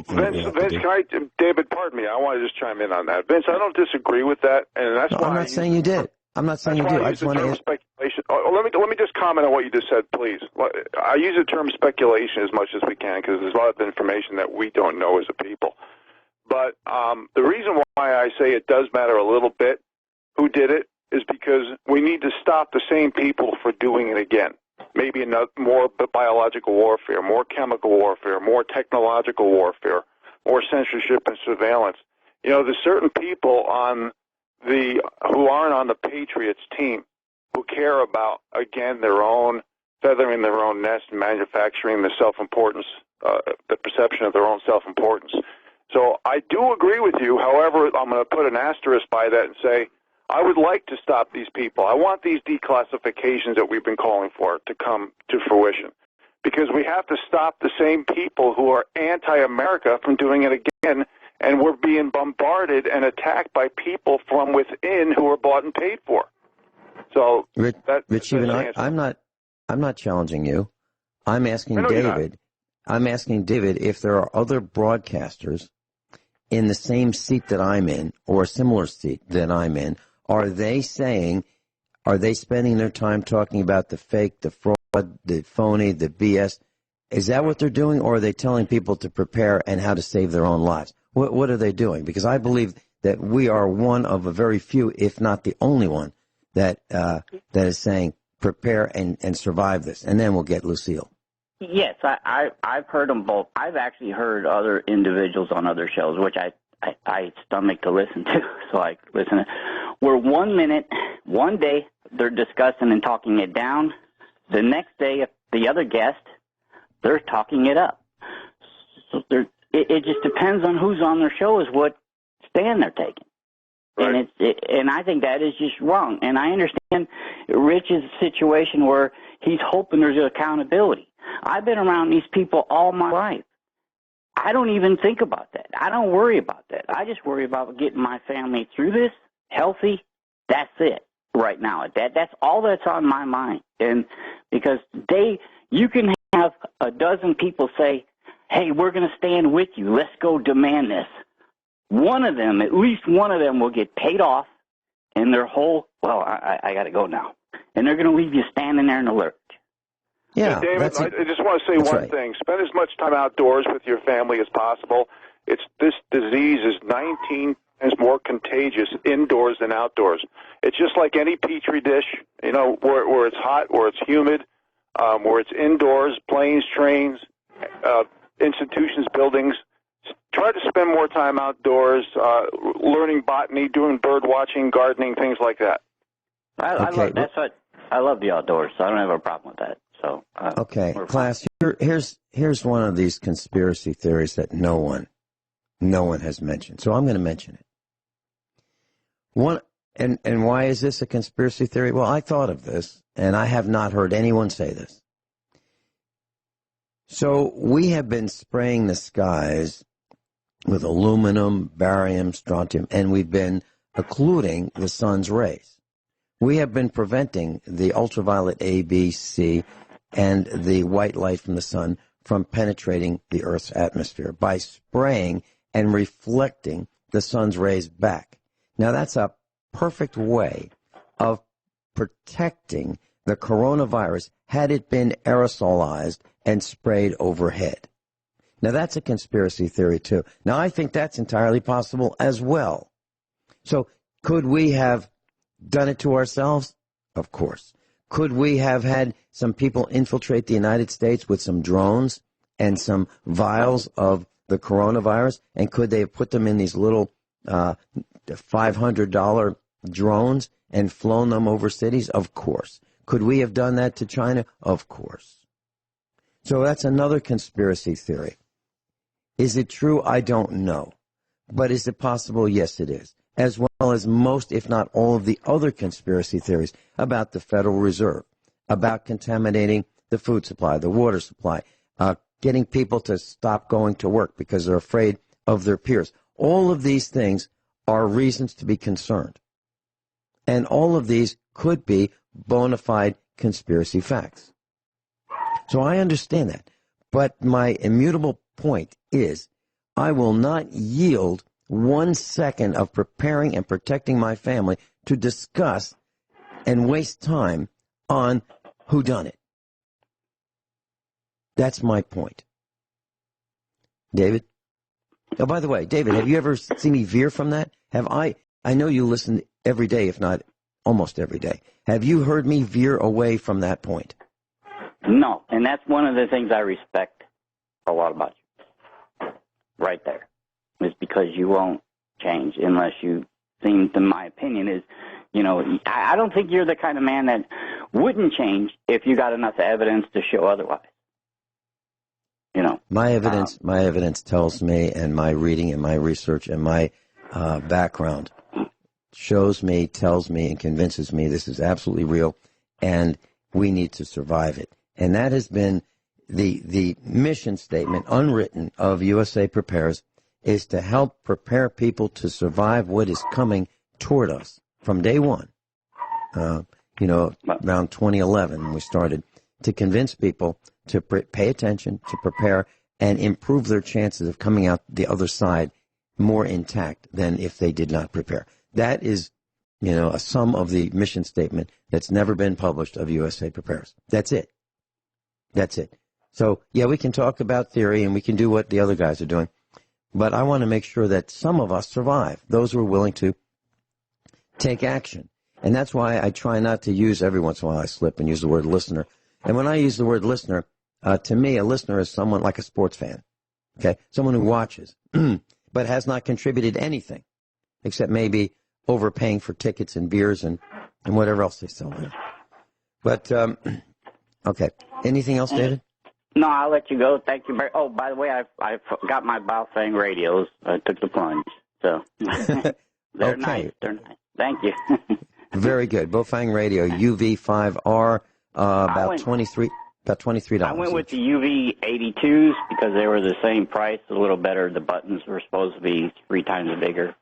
David, pardon me. I want to just chime in on that. Vince, I don't disagree with that, and that's why I'm not saying you did. I'm not saying you do. I just want to speculation. Let me just comment on what you just said, please. I use the term speculation as much as we can because there's a lot of information that we don't know as a people. But the reason why I say it does matter a little bit who did it is because we need to stop the same people for doing it again. Maybe more biological warfare, more chemical warfare, more technological warfare, more censorship and surveillance. You know, there's certain people who aren't on the Patriots team who care about, again, feathering their own nest and manufacturing the self-importance, the perception of their own self-importance. So I do agree with you. However, I'm going to put an asterisk by that and say, I would like to stop these people. I want these declassifications that we've been calling for to come to fruition because we have to stop the same people who are anti-America from doing it again, and we're being bombarded and attacked by people from within who are bought and paid for. So, Rich, I'm not challenging you. I'm asking David. I'm asking David if there are other broadcasters in the same seat that I'm in or a similar seat that I'm in. Are they spending their time talking about the fake, the fraud, the phony, the BS? Is that what they're doing, or are they telling people to prepare and how to save their own lives? What are they doing? Because I believe that we are one of a very few, if not the only one, that is saying prepare and survive this, and then we'll get Lucille. Yes, I've heard them both. I've actually heard other individuals on other shows, which I stomach to listen to, so I listen to. Where 1 minute, one day, they're discussing and talking it down. The next day, if the other guest, they're talking it up. So it just depends on who's on their show is what stand they're taking. Right. And I think that is just wrong. And I understand Rich's situation where he's hoping there's accountability. I've been around these people all my life. I don't even think about that. I don't worry about that. I just worry about getting my family through this healthy. That's it right now. That's all that's on my mind. And because you can have a dozen people say, hey, we're going to stand with you. Let's go demand this. One of them, at least one of them, will get paid off, and their whole, I got to go now. And they're going to leave you standing there in the lurch. Yeah, David, I just want to say one thing. Spend as much time outdoors with your family as possible. This disease is 19 times more contagious indoors than outdoors. It's just like any petri dish, where it's hot, where it's humid, where it's indoors, planes, trains, institutions, buildings. Try to spend more time outdoors, learning botany, doing bird watching, gardening, things like that. I love the outdoors, so I don't have a problem with that. So okay, class. Here's one of these conspiracy theories that no one has mentioned. So I'm going to mention it. And why is this a conspiracy theory? Well, I thought of this, and I have not heard anyone say this. So we have been spraying the skies with aluminum, barium, strontium, and we've been occluding the sun's rays. We have been preventing the ultraviolet A, B, C, and the white light from the sun from penetrating the Earth's atmosphere by spraying and reflecting the sun's rays back. Now, that's a perfect way of protecting the coronavirus had it been aerosolized and sprayed overhead. Now, that's a conspiracy theory, too. Now, I think that's entirely possible as well. So, could we have done it to ourselves? Of course. Could we have had some people infiltrate the United States with some drones and some vials of the coronavirus? And could they have put them in these little $500 drones and flown them over cities? Of course. Could we have done that to China? Of course. So that's another conspiracy theory. Is it true? I don't know. But is it possible? Yes, it is. As well as most, if not all, of the other conspiracy theories about the Federal Reserve, about contaminating the food supply, the water supply, getting people to stop going to work because they're afraid of their peers. All of these things are reasons to be concerned. And all of these could be bona fide conspiracy facts. So I understand that. But my immutable point is I will not yield 1 second of preparing and protecting my family to discuss and waste time on whodunit. That's my point. David? Oh, by the way, David, have you ever seen me veer from that? I know you listen every day, if not almost every day. Have you heard me veer away from that point? No, and that's one of the things I respect a lot about you. Right there. Is because you won't change unless you think, in my opinion, is, I don't think you're the kind of man that wouldn't change if you got enough evidence to show otherwise. My evidence tells me, and my reading and my research and my background shows me, tells me, and convinces me this is absolutely real, and we need to survive it. And that has been the mission statement, unwritten, of USA Prepares, is to help prepare people to survive what is coming toward us from day one. Around 2011, we started to convince people to pay attention, to prepare, and improve their chances of coming out the other side more intact than if they did not prepare. That is, a sum of the mission statement that's never been published of USA Prepares. That's it. That's it. So, yeah, we can talk about theory and we can do what the other guys are doing. But I want to make sure that some of us survive, those who are willing to take action. And that's why I try not to use, every once in a while I slip and use the word listener. And when I use the word listener, to me, a listener is someone like a sports fan, okay? Someone who watches, but has not contributed anything, except maybe overpaying for tickets and beers and whatever else they sell there. But, okay. Anything else, David? No, I'll let you go. Thank you. Oh, by the way, I got my Baofeng radios. I took the plunge. So They're Okay. nice. They're nice. Thank you. Very good. Bofang Radio UV5R, about $23. I went with the UV82s because they were the same price, a little better. The buttons were supposed to be 3 times bigger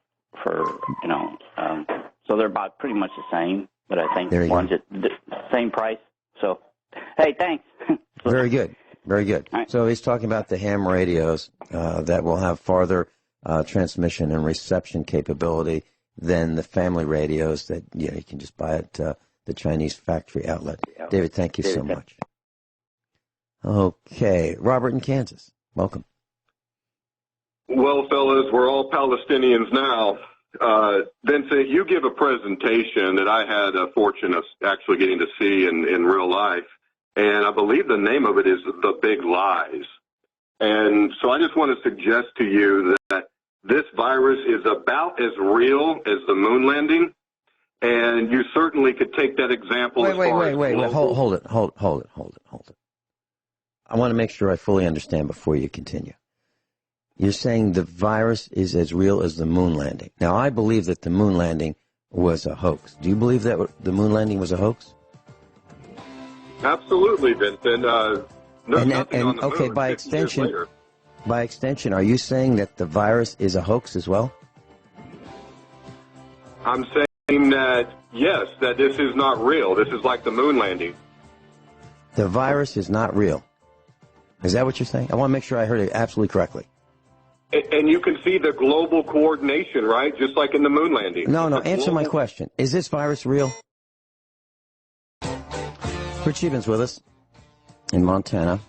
so they're about pretty much the same, but I think one's at the same price. So, hey, thanks. Very good. Very good. Right. So he's talking about the ham radios that will have farther transmission and reception capability than the family radios that you can just buy at the Chinese factory outlet. Yeah. David, thank you so much. Okay. Robert in Kansas. Welcome. Well, fellas, we're all Palestinians now. Vincent, you give a presentation that I had a fortune of actually getting to see in real life, and I believe the name of it is The Big Lies. And so I just want to suggest to you that this virus is about as real as the moon landing, and you certainly could take that example. Wait. Hold it. I want to make sure I fully understand before you continue. You're saying the virus is as real as the moon landing. Now, I believe that the moon landing was a hoax. Do you believe that the moon landing was a hoax? Absolutely, Vincent. Okay, by extension, are you saying that the virus is a hoax as well? I'm saying that, yes, that this is not real. This is like the moon landing. The virus is not real. Is that what you're saying? I want to make sure I heard it absolutely correctly. And you can see the global coordination, right? Just like in the moon landing. No, answer my question. Is this virus real? Rich Scheben's with us in Montana.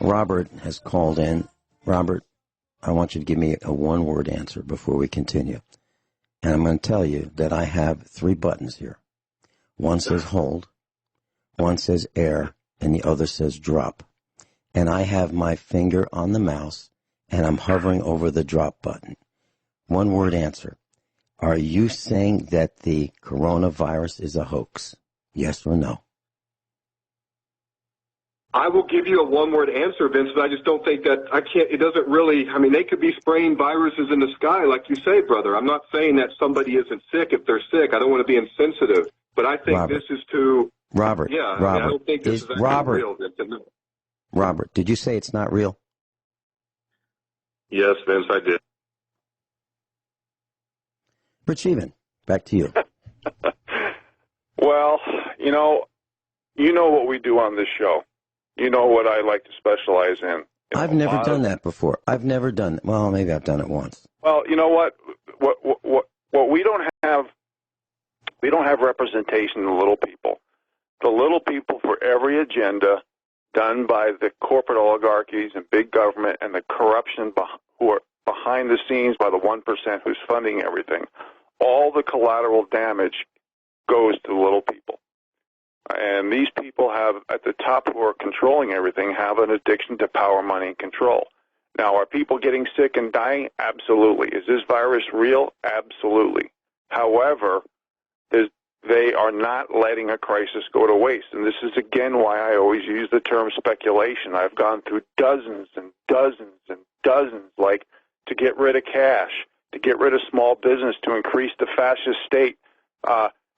Robert has called in. Robert, I want you to give me a one-word answer before we continue. And I'm going to tell you that I have 3 buttons here. One says hold, one says air, and the other says drop. And I have my finger on the mouse, and I'm hovering over the drop button. One-word answer. Are you saying that the coronavirus is a hoax? Yes or no? I will give you a one-word answer, Vincent. I just don't think that it doesn't really, they could be spraying viruses in the sky, like you say, brother. I'm not saying that somebody isn't sick if they're sick. I don't want to be insensitive, but I think this is to... Robert. Yeah, Robert, I don't think this is actually real, Vincent. Robert, did you say it's not real? Yes, Vince, I did. Rich Scheeben, back to you. Well, you know what we do on this show. You know what I like to specialize in. I've never done that before. I've never done that. Well, maybe I've done it once. Well, you know what? What we don't have representation in the little people. The little people, for every agenda done by the corporate oligarchies and big government and the corruption who are behind the scenes by the 1% who's funding everything, all the collateral damage goes to the little people. And these people have, at the top who are controlling everything, have an addiction to power, money, and control. Now, are people getting sick and dying? Absolutely. Is this virus real? Absolutely. However, they are not letting a crisis go to waste. And this is, again, why I always use the term speculation. I've gone through dozens and dozens and dozens, like to get rid of cash, to get rid of small business, to increase the fascist state.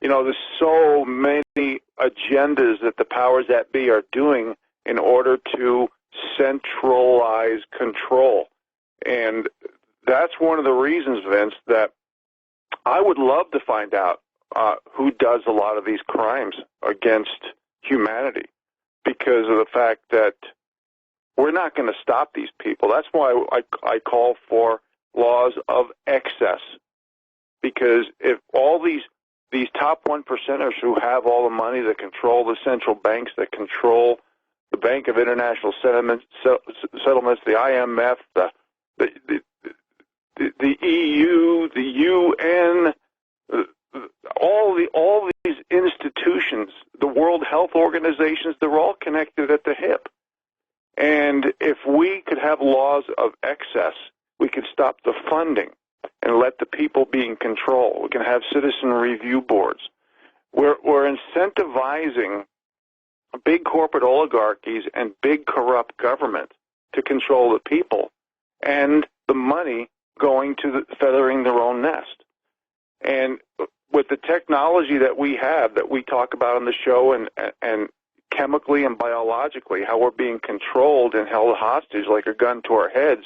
There's so many agendas that the powers that be are doing in order to centralize control. And that's one of the reasons, Vince, that I would love to find out who does a lot of these crimes against humanity, because of the fact that we're not going to stop these people. That's why I call for laws of excess, because if all these top 1%ers who have all the money, that control the central banks, that control the Bank of International Settlements, the IMF, the EU, the UN, all these institutions, the World Health Organizations, they're all connected at the hip. And if we could have laws of excess, we could stop the funding and let the people be in control. We can have citizen review boards. We're incentivizing big corporate oligarchies and big corrupt government to control the people, and the money going to feathering their own nest. And with the technology that we have, that we talk about on the show, and chemically and biologically, how we're being controlled and held hostage like a gun to our heads,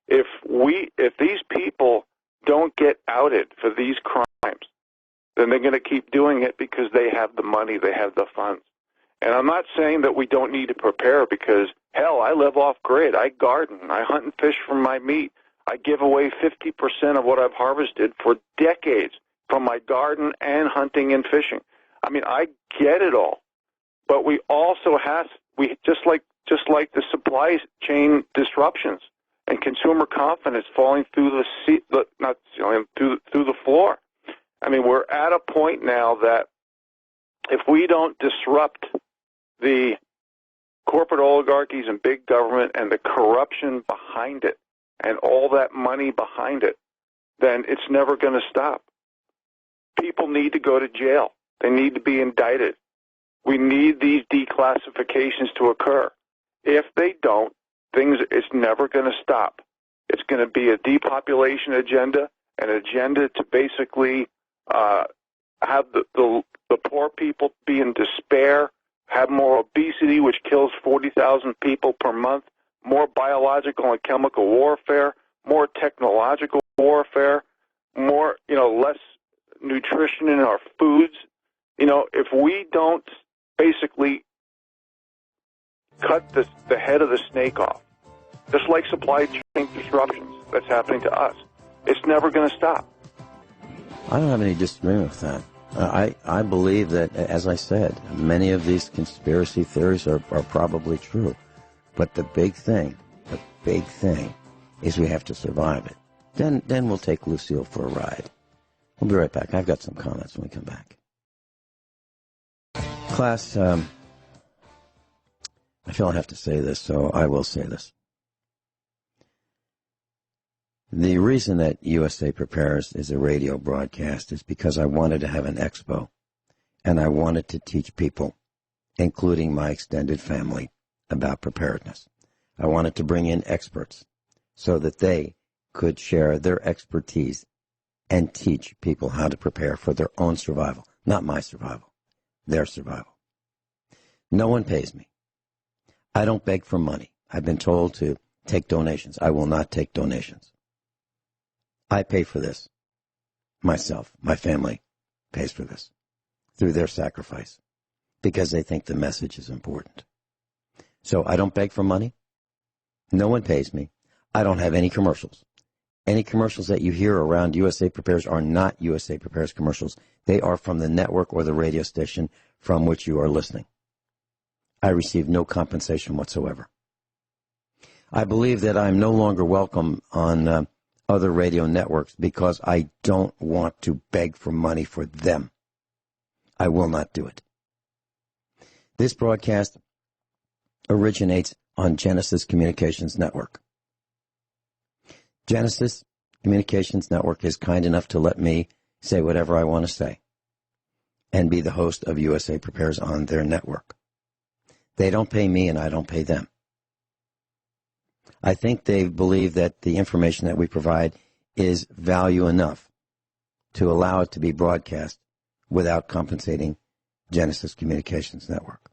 if these people don't get outed for these crimes, then they're going to keep doing it because they have the money, they have the funds. And I'm not saying that we don't need to prepare because, hell, I live off grid. I garden. I hunt and fish for my meat. I give away 50% of what I've harvested for decades from my garden and hunting and fishing. I mean, I get it all. But we also just like the supply chain disruptions and consumer confidence falling through through the floor. I mean, we're at a point now that if we don't disrupt the corporate oligarchies and big government and the corruption behind it and all that money behind it, then it's never going to stop. People need to go to jail. They need to be indicted. We need these declassifications to occur. If they don't, it's never going to stop. It's going to be a depopulation agenda, an agenda to basically have the poor people be in despair, have more obesity, which kills 40,000 people per month, more biological and chemical warfare, more technological warfare, more, less nutrition in our foods. If we don't basically cut the head of the snake off, just like supply chain disruptions that's happening to us, it's never going to stop. I don't have any disagreement with that. I believe that, as I said, many of these conspiracy theories are probably true. But the big thing is we have to survive it. Then we'll take Lucille for a ride. We'll be right back. I've got some comments when we come back. Class, I feel I have to say this, so I will say this. The reason that USA Prepares is a radio broadcast is because I wanted to have an expo, and I wanted to teach people, including my extended family, about preparedness. I wanted to bring in experts so that they could share their expertise and teach people how to prepare for their own survival, not my survival, their survival. No one pays me. I don't beg for money. I've been told to take donations. I will not take donations. I pay for this myself. My family pays for this through their sacrifice because they think the message is important. So I don't beg for money. No one pays me. I don't have any commercials. Any commercials that you hear around USA Prepares are not USA Prepares commercials. They are from the network or the radio station from which you are listening. I receive no compensation whatsoever. I believe that I'm no longer welcome on other radio networks because I don't want to beg for money for them. I will not do it. This broadcast originates on Genesis Communications Network. Genesis Communications Network is kind enough to let me say whatever I want to say and be the host of USA Prepares on their network. They don't pay me and I don't pay them. I think they believe that the information that we provide is value enough to allow it to be broadcast without compensating Genesis Communications Network.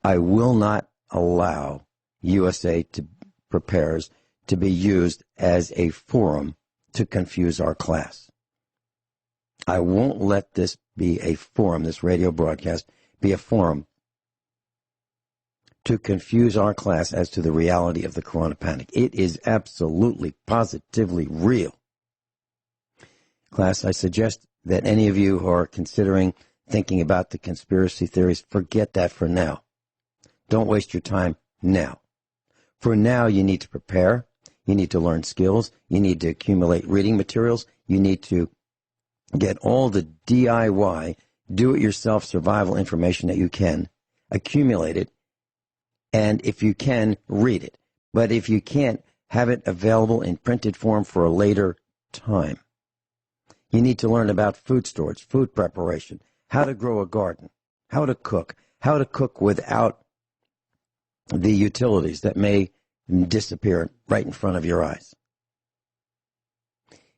I will not allow USA Prepares to be used as a forum to confuse our class. I won't let this be a forum, this radio broadcast, be a forum to confuse our class as to the reality of the corona panic. It is absolutely, positively real. Class, I suggest that any of you who are considering thinking about the conspiracy theories, forget that for now. Don't waste your time now. For now, you need to prepare. You need to learn skills. You need to accumulate reading materials. You need to get all the DIY, do-it-yourself survival information that you can, accumulate it, and if you can, read it. But if you can't, have it available in printed form for a later time. You need to learn about food storage, food preparation, how to grow a garden, how to cook without the utilities that may disappear right in front of your eyes.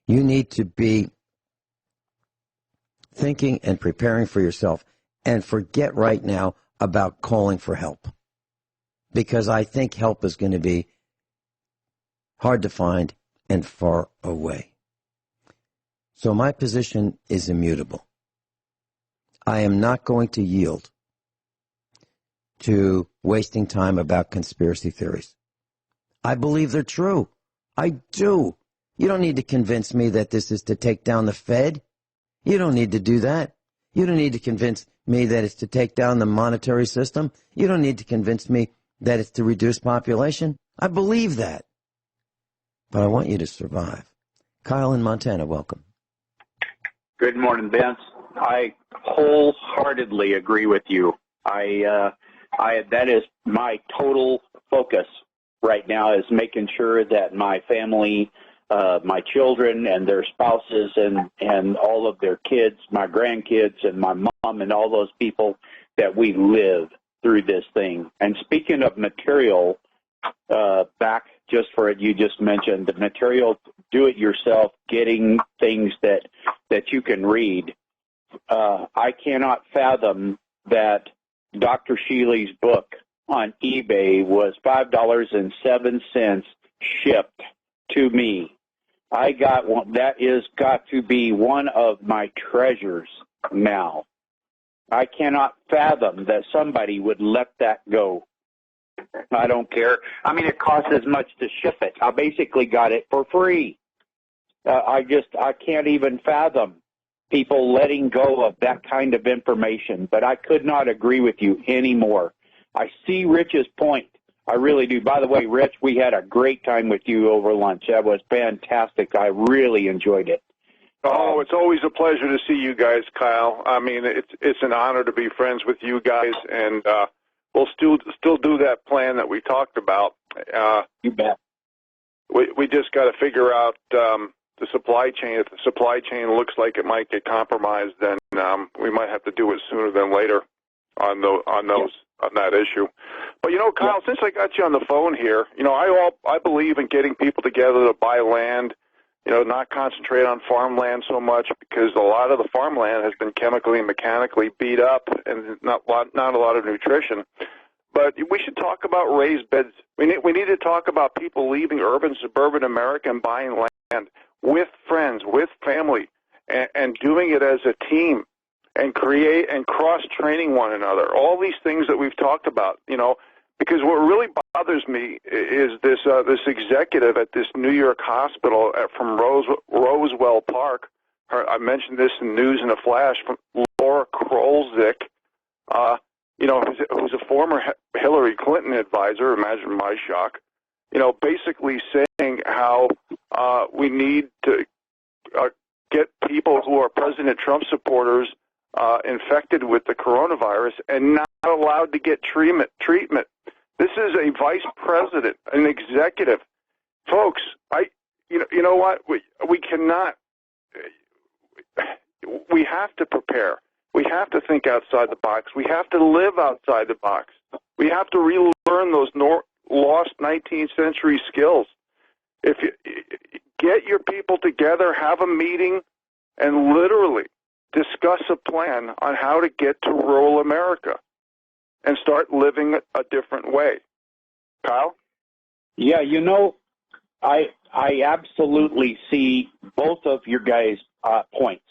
You need to be thinking and preparing for yourself, and forget right now about calling for help, because I think help is going to be hard to find and far away. So my position is immutable. I am not going to yield to wasting time about conspiracy theories. I believe they're true. I do. You don't need to convince me that this is to take down the Fed. You don't need to do that. You don't need to convince me that it's to take down the monetary system. You don't need to convince me that it's to reduce population. I believe that. But I want you to survive. Kyle in Montana, welcome. Good morning, Vince. I wholeheartedly agree with you. That is my total focus right now, is making sure that my family, my children and their spouses and all of their kids, my grandkids and my mom and all those people, that we live through this thing. And speaking of material, back just for it, you just mentioned the material, do it yourself, getting things that you can read. I cannot fathom that Dr. Shealy's book on eBay was $5.07 shipped to me. I got one. That is got to be one of my treasures now. I cannot fathom that somebody would let that go. I don't care. I mean, it costs as much to ship it. I basically got it for free. I can't even fathom people letting go of that kind of information, but I could not agree with you anymore. I see Rich's point. I really do. By the way, Rich, we had a great time with you over lunch. That was fantastic. I really enjoyed it. Oh, it's always a pleasure to see you guys, Kyle. I mean, it's an honor to be friends with you guys, and we'll still do that plan that we talked about. You bet. We just got to figure out the supply chain. If the supply chain looks like it might get compromised, then we might have to do it sooner than later on that issue. But Kyle, since I got you on the phone here, I believe in getting people together to buy land. Not concentrate on farmland so much, because a lot of the farmland has been chemically and mechanically beat up, and not a lot of nutrition. But we should talk about raised beds. We need to talk about people leaving urban, suburban America and buying land with friends, with family, and doing it as a team, and create and cross-training one another. All these things that we've talked about, because what really bothers me is this executive at this New York hospital from Roswell Park. I mentioned this in News in a Flash, from Laura Krolzik, who's a former Hillary Clinton advisor. Imagine my shock. Basically saying how we need to get people who are President Trump supporters infected with the coronavirus and not allowed to get treatment. This is a vice president, an executive. Folks, you know what? We cannot. We have to prepare. We have to think outside the box. We have to live outside the box. We have to relearn those lost 19th century skills. If you get your people together, have a meeting, and literally discuss a plan on how to get to rural America and start living a different way. Kyle? Yeah, I absolutely see both of your guys' points.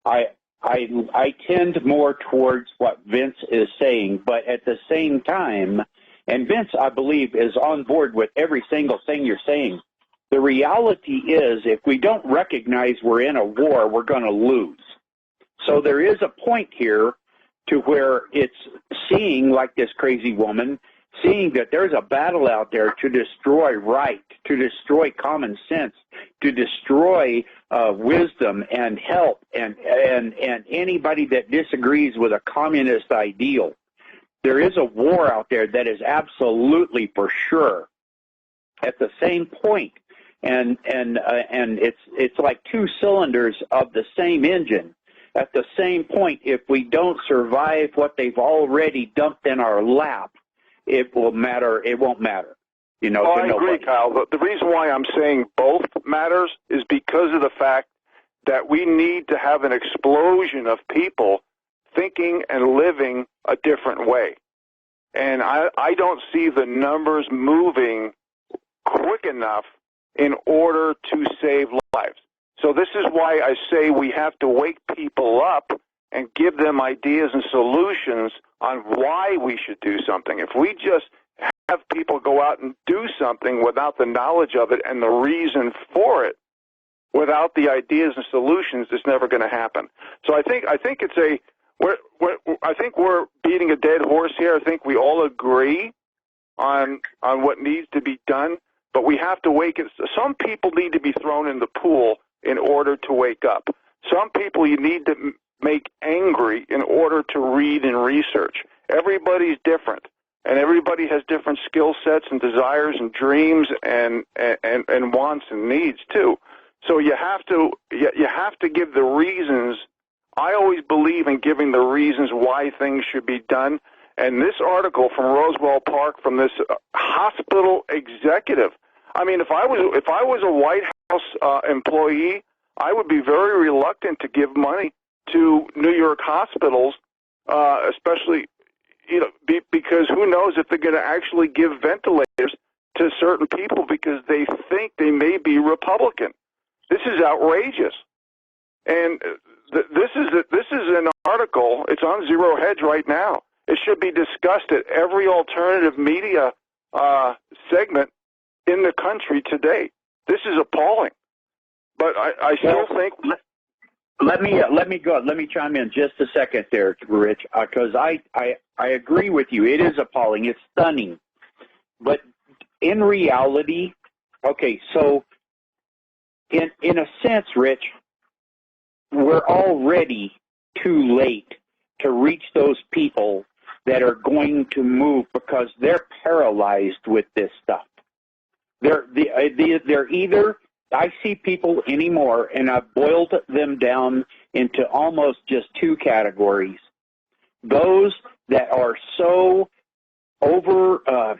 I tend more towards what Vince is saying, but at the same time, and Vince, I believe, is on board with every single thing you're saying. The reality is, if we don't recognize we're in a war, we're going to lose. So there is a point here to where it's seeing, like this crazy woman, seeing that there's a battle out there to destroy right, to destroy common sense, to destroy wisdom and help, and anybody that disagrees with a communist ideal. There is a war out there that is absolutely for sure. At the same point, and it's like two cylinders of the same engine. At the same point, if we don't survive what they've already dumped in our lap, it won't matter. I agree, Kyle. The reason why I'm saying both matters is because of the fact that we need to have an explosion of people thinking and living a different way. And I don't see the numbers moving quick enough in order to save lives. So this is why I say we have to wake people up and give them ideas and solutions on why we should do something. If we just have people go out and do something without the knowledge of it and the reason for it, without the ideas and solutions, it's never going to happen. So I think it's I think we're beating a dead horse here. I think we all agree on what needs to be done, but we have to wake it. Some people need to be thrown in the pool in order to wake up. Some people you need to make angry in order to read and research. Everybody's different, and everybody has different skill sets and desires and dreams and wants and needs too. So you have to give the reasons. I always believe in giving the reasons why things should be done. And this article from Roswell Park, from this hospital executive, I mean, if I was a White House employee, I would be very reluctant to give money to New York hospitals, especially because who knows if they're going to actually give ventilators to certain people because they think they may be Republican. This is outrageous. And this is an article. It's on Zero Hedge right now. It should be discussed at every alternative media segment in the country today. This is appalling. But I still think. Let me go. Let me chime in just a second there, Rich, because I agree with you. It is appalling. It's stunning. But in reality, okay, so in a sense, Rich, we're already too late to reach those people that are going to move because they're paralyzed with this stuff. They're either, I see people anymore, and I've boiled them down into almost just two categories. Those that are so overwhelmed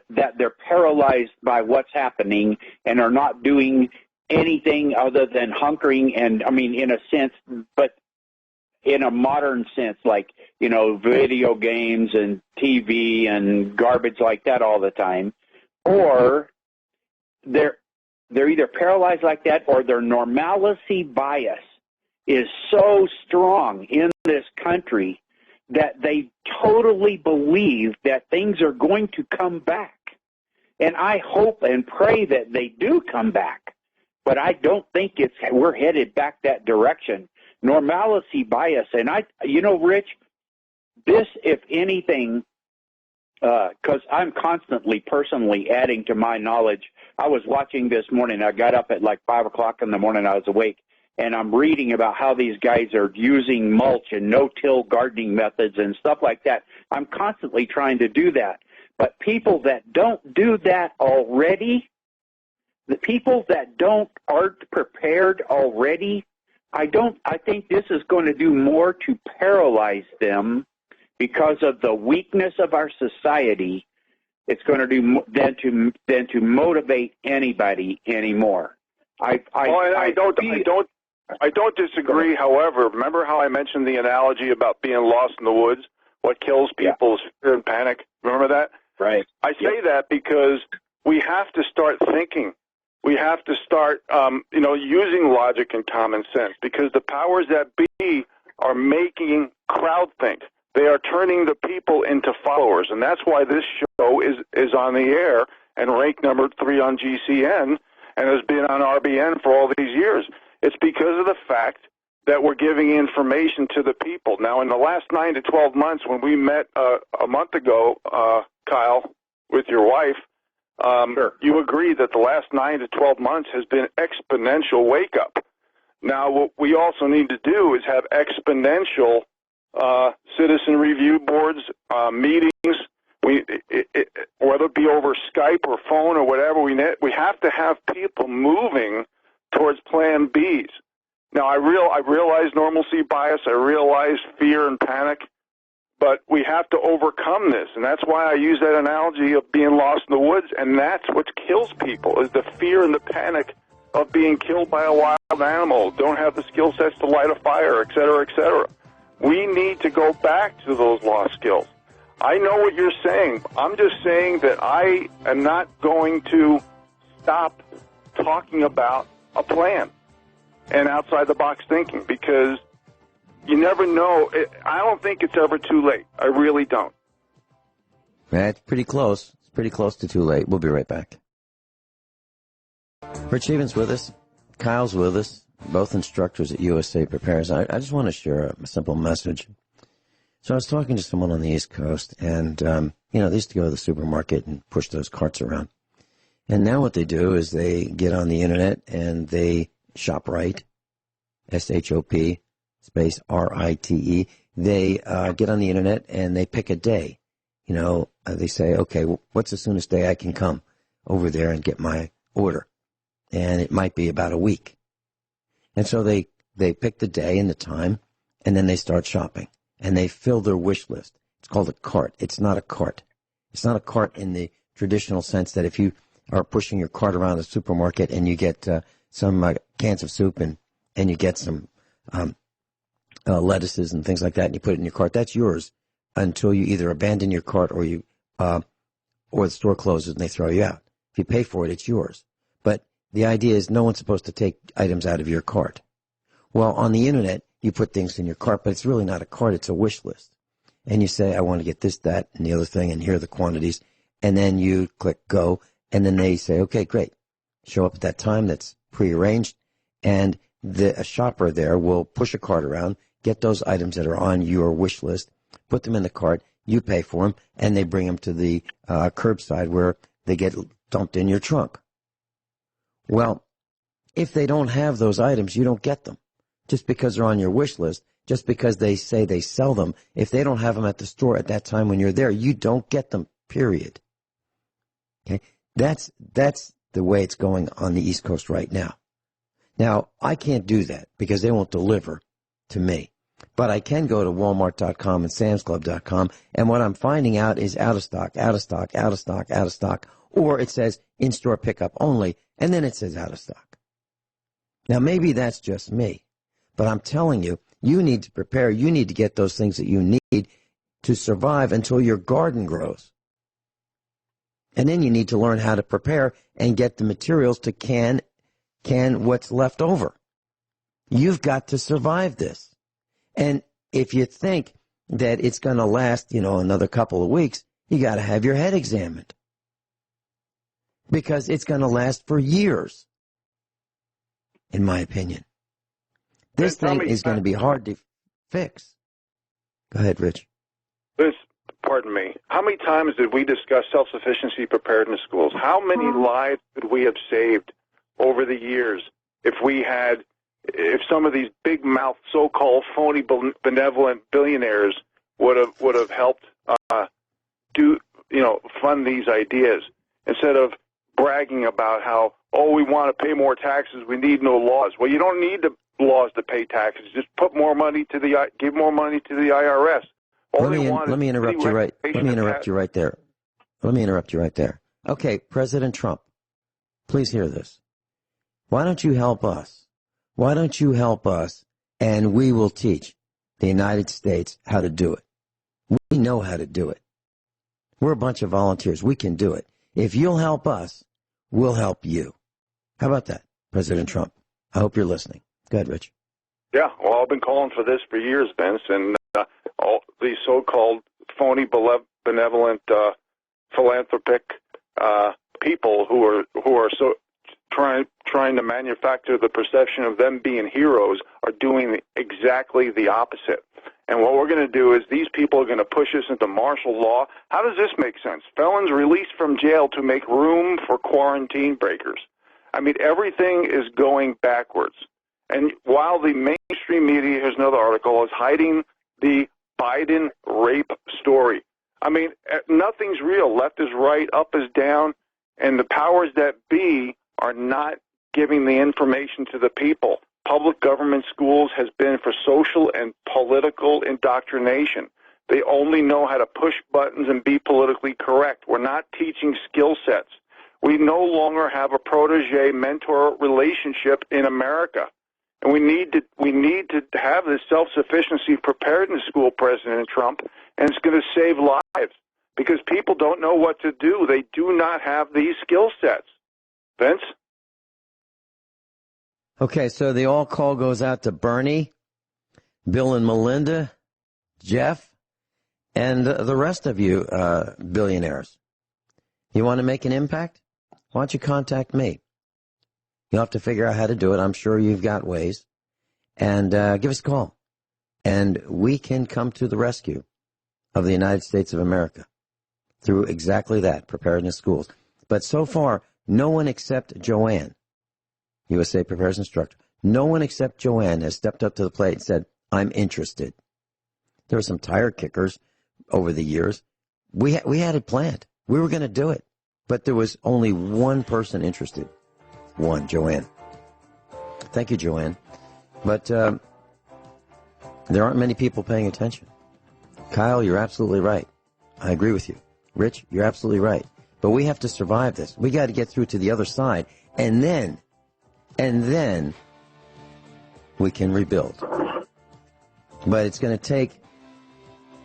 that they're paralyzed by what's happening and are not doing anything other than hunkering, and I mean, in a sense, but in a modern sense, like, video games and TV and garbage like that all the time, or they're either paralyzed like that, or their normalcy bias is so strong in this country that they totally believe that things are going to come back. And I hope and pray that they do come back. But I don't think we're headed back that direction. Normalcy bias. And Rich, this, if anything, because I'm constantly personally adding to my knowledge. I was watching this morning. I got up at like 5 o'clock in the morning. I was awake, and I'm reading about how these guys are using mulch and no-till gardening methods and stuff like that. I'm constantly trying to do that. But people that don't do that already, the people that aren't prepared already, I think this is going to do more to paralyze them because of the weakness of our society. It's going to do than to motivate anybody anymore. I don't disagree. However, remember how I mentioned the analogy about being lost in the woods? What kills people is fear and panic. Remember that? Right. I say that because we have to start thinking. We have to start, using logic and common sense, because the powers that be are making crowdthink. They are turning the people into followers, and that's why this show is on the air and ranked number 3 on GCN and has been on RBN for all these years. It's because of the fact that we're giving information to the people. Now, in the last 9 to 12 months, when we met a month ago, Kyle, with your wife, sure. You agreed that the last 9 to 12 months has been exponential wake-up. Now, what we also need to do is have exponential citizen review boards, meetings, whether it be over Skype or phone or whatever, we have to have people moving towards Plan Bs. Now, I realize normalcy bias, I realize fear and panic, but we have to overcome this, and that's why I use that analogy of being lost in the woods, and that's what kills people, is the fear and the panic of being killed by a wild animal, don't have the skill sets to light a fire, et cetera, et cetera. We need to go back to those lost skills. I know what you're saying. I'm just saying that I am not going to stop talking about a plan and outside-the-box thinking, because you never know. I don't think it's ever too late. I really don't. That's pretty close. It's pretty close to too late. We'll be right back. Rich Scheben's with us. Kyle's with us. Both instructors at USA Prepares. I just want to share a simple message. So I was talking to someone on the East Coast, and, they used to go to the supermarket and push those carts around. And now what they do is they get on the Internet and they shop right, SHOP, space RITE. They get on the Internet and they pick a day. They say, okay, what's the soonest day I can come over there and get my order? And it might be about a week. And so they pick the day and the time, and then they start shopping. And they fill their wish list. It's called a cart. It's not a cart. It's not a cart in the traditional sense that if you are pushing your cart around the supermarket and you get some cans of soup and you get some lettuces and things like that and you put it in your cart, that's yours until you either abandon your cart or or the store closes and they throw you out. If you pay for it, it's yours. But the idea is no one's supposed to take items out of your cart. Well, on the Internet, you put things in your cart, but it's really not a cart, it's a wish list. And you say, I want to get this, that, and the other thing, and here are the quantities. And then you click go, and then they say, okay, great. Show up at that time that's prearranged, and a shopper there will push a cart around, get those items that are on your wish list, put them in the cart, you pay for them, and they bring them to the curbside where they get dumped in your trunk. Well, if they don't have those items, you don't get them. Just because they're on your wish list, just because they say they sell them, if they don't have them at the store at that time when you're there, you don't get them, period. Okay? That's the way it's going on the East Coast right now. Now, I can't do that because they won't deliver to me. But I can go to Walmart.com and SamsClub.com, and what I'm finding out is out of stock, out of stock, out of stock, out of stock, or it says in-store pickup only, and then it says out of stock. Now, maybe that's just me, but I'm telling you, you need to prepare. You need to get those things that you need to survive until your garden grows. And then you need to learn how to prepare and get the materials to can what's left over. You've got to survive this. And if you think that it's going to last, another couple of weeks, you got to have your head examined. Because it's going to last for years, in my opinion. This thing is going to be hard to fix. Go ahead, Rich. Pardon me. How many times did we discuss self-sufficiency preparedness schools? How many lives could we have saved over the years if some of these big mouth, so-called phony, benevolent billionaires would have helped fund these ideas instead of bragging about how, we want to pay more taxes, we need no laws. Well, you don't need the laws to pay taxes. Just put more money give more money to the IRS. Let me interrupt you right there. Okay, President Trump, please hear this. Why don't you help us? Why don't you help us, and we will teach the United States how to do it. We know how to do it. We're a bunch of volunteers. We can do it. If you'll help us, we'll help you. How about that, President Trump? I hope you're listening. Go ahead, Rich. Yeah, well, I've been calling for this for years, Vince, and all these so-called phony, benevolent, philanthropic people who are so trying to manufacture the perception of them being heroes are doing exactly the opposite. And what we're going to do is these people are going to push us into martial law. How does this make sense? Felons released from jail to make room for quarantine breakers. I mean, everything is going backwards. And while the mainstream media, here's another article, is hiding the Biden rape story. I mean, nothing's real. Left is right, up is down, and the powers that be are not giving the information to the people. Public government schools has been for social and political indoctrination. They only know how to push buttons and be politically correct. We're not teaching skill sets. We no longer have a protege-mentor relationship in America. And we need to have this self-sufficiency preparedness school, President Trump, and it's going to save lives because people don't know what to do. They do not have these skill sets. Vince? Okay, so the all call goes out to Bernie, Bill and Melinda, Jeff, and the rest of you billionaires. You want to make an impact? Why don't you contact me? You'll have to figure out how to do it. I'm sure you've got ways. And give us a call. And we can come to the rescue of the United States of America through exactly that, preparedness schools. But so far, no one except Joanne, USA Preparedness Instructor, no one except Joanne has stepped up to the plate and said, I'm interested. There were some tire kickers over the years. We had it planned. We were going to do it. But there was only one person interested. One, Joanne. Thank you, Joanne. But there aren't many people paying attention. Kyle, you're absolutely right. I agree with you. Rich, you're absolutely right. But we have to survive this. We got to get through to the other side. And then we can rebuild. But it's going to take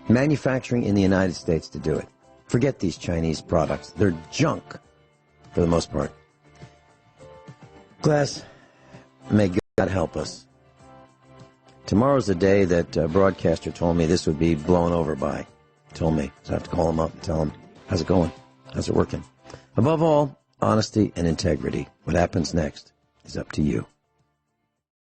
manufacturing in the United States to do it. Forget these Chinese products. They're junk for the most part. Class, may God help us. Tomorrow's the day that a broadcaster told me this would be blown over by. Told me. So I have to call him up and tell him, how's it going? How's it working? Above all, honesty and integrity. What happens next is up to you.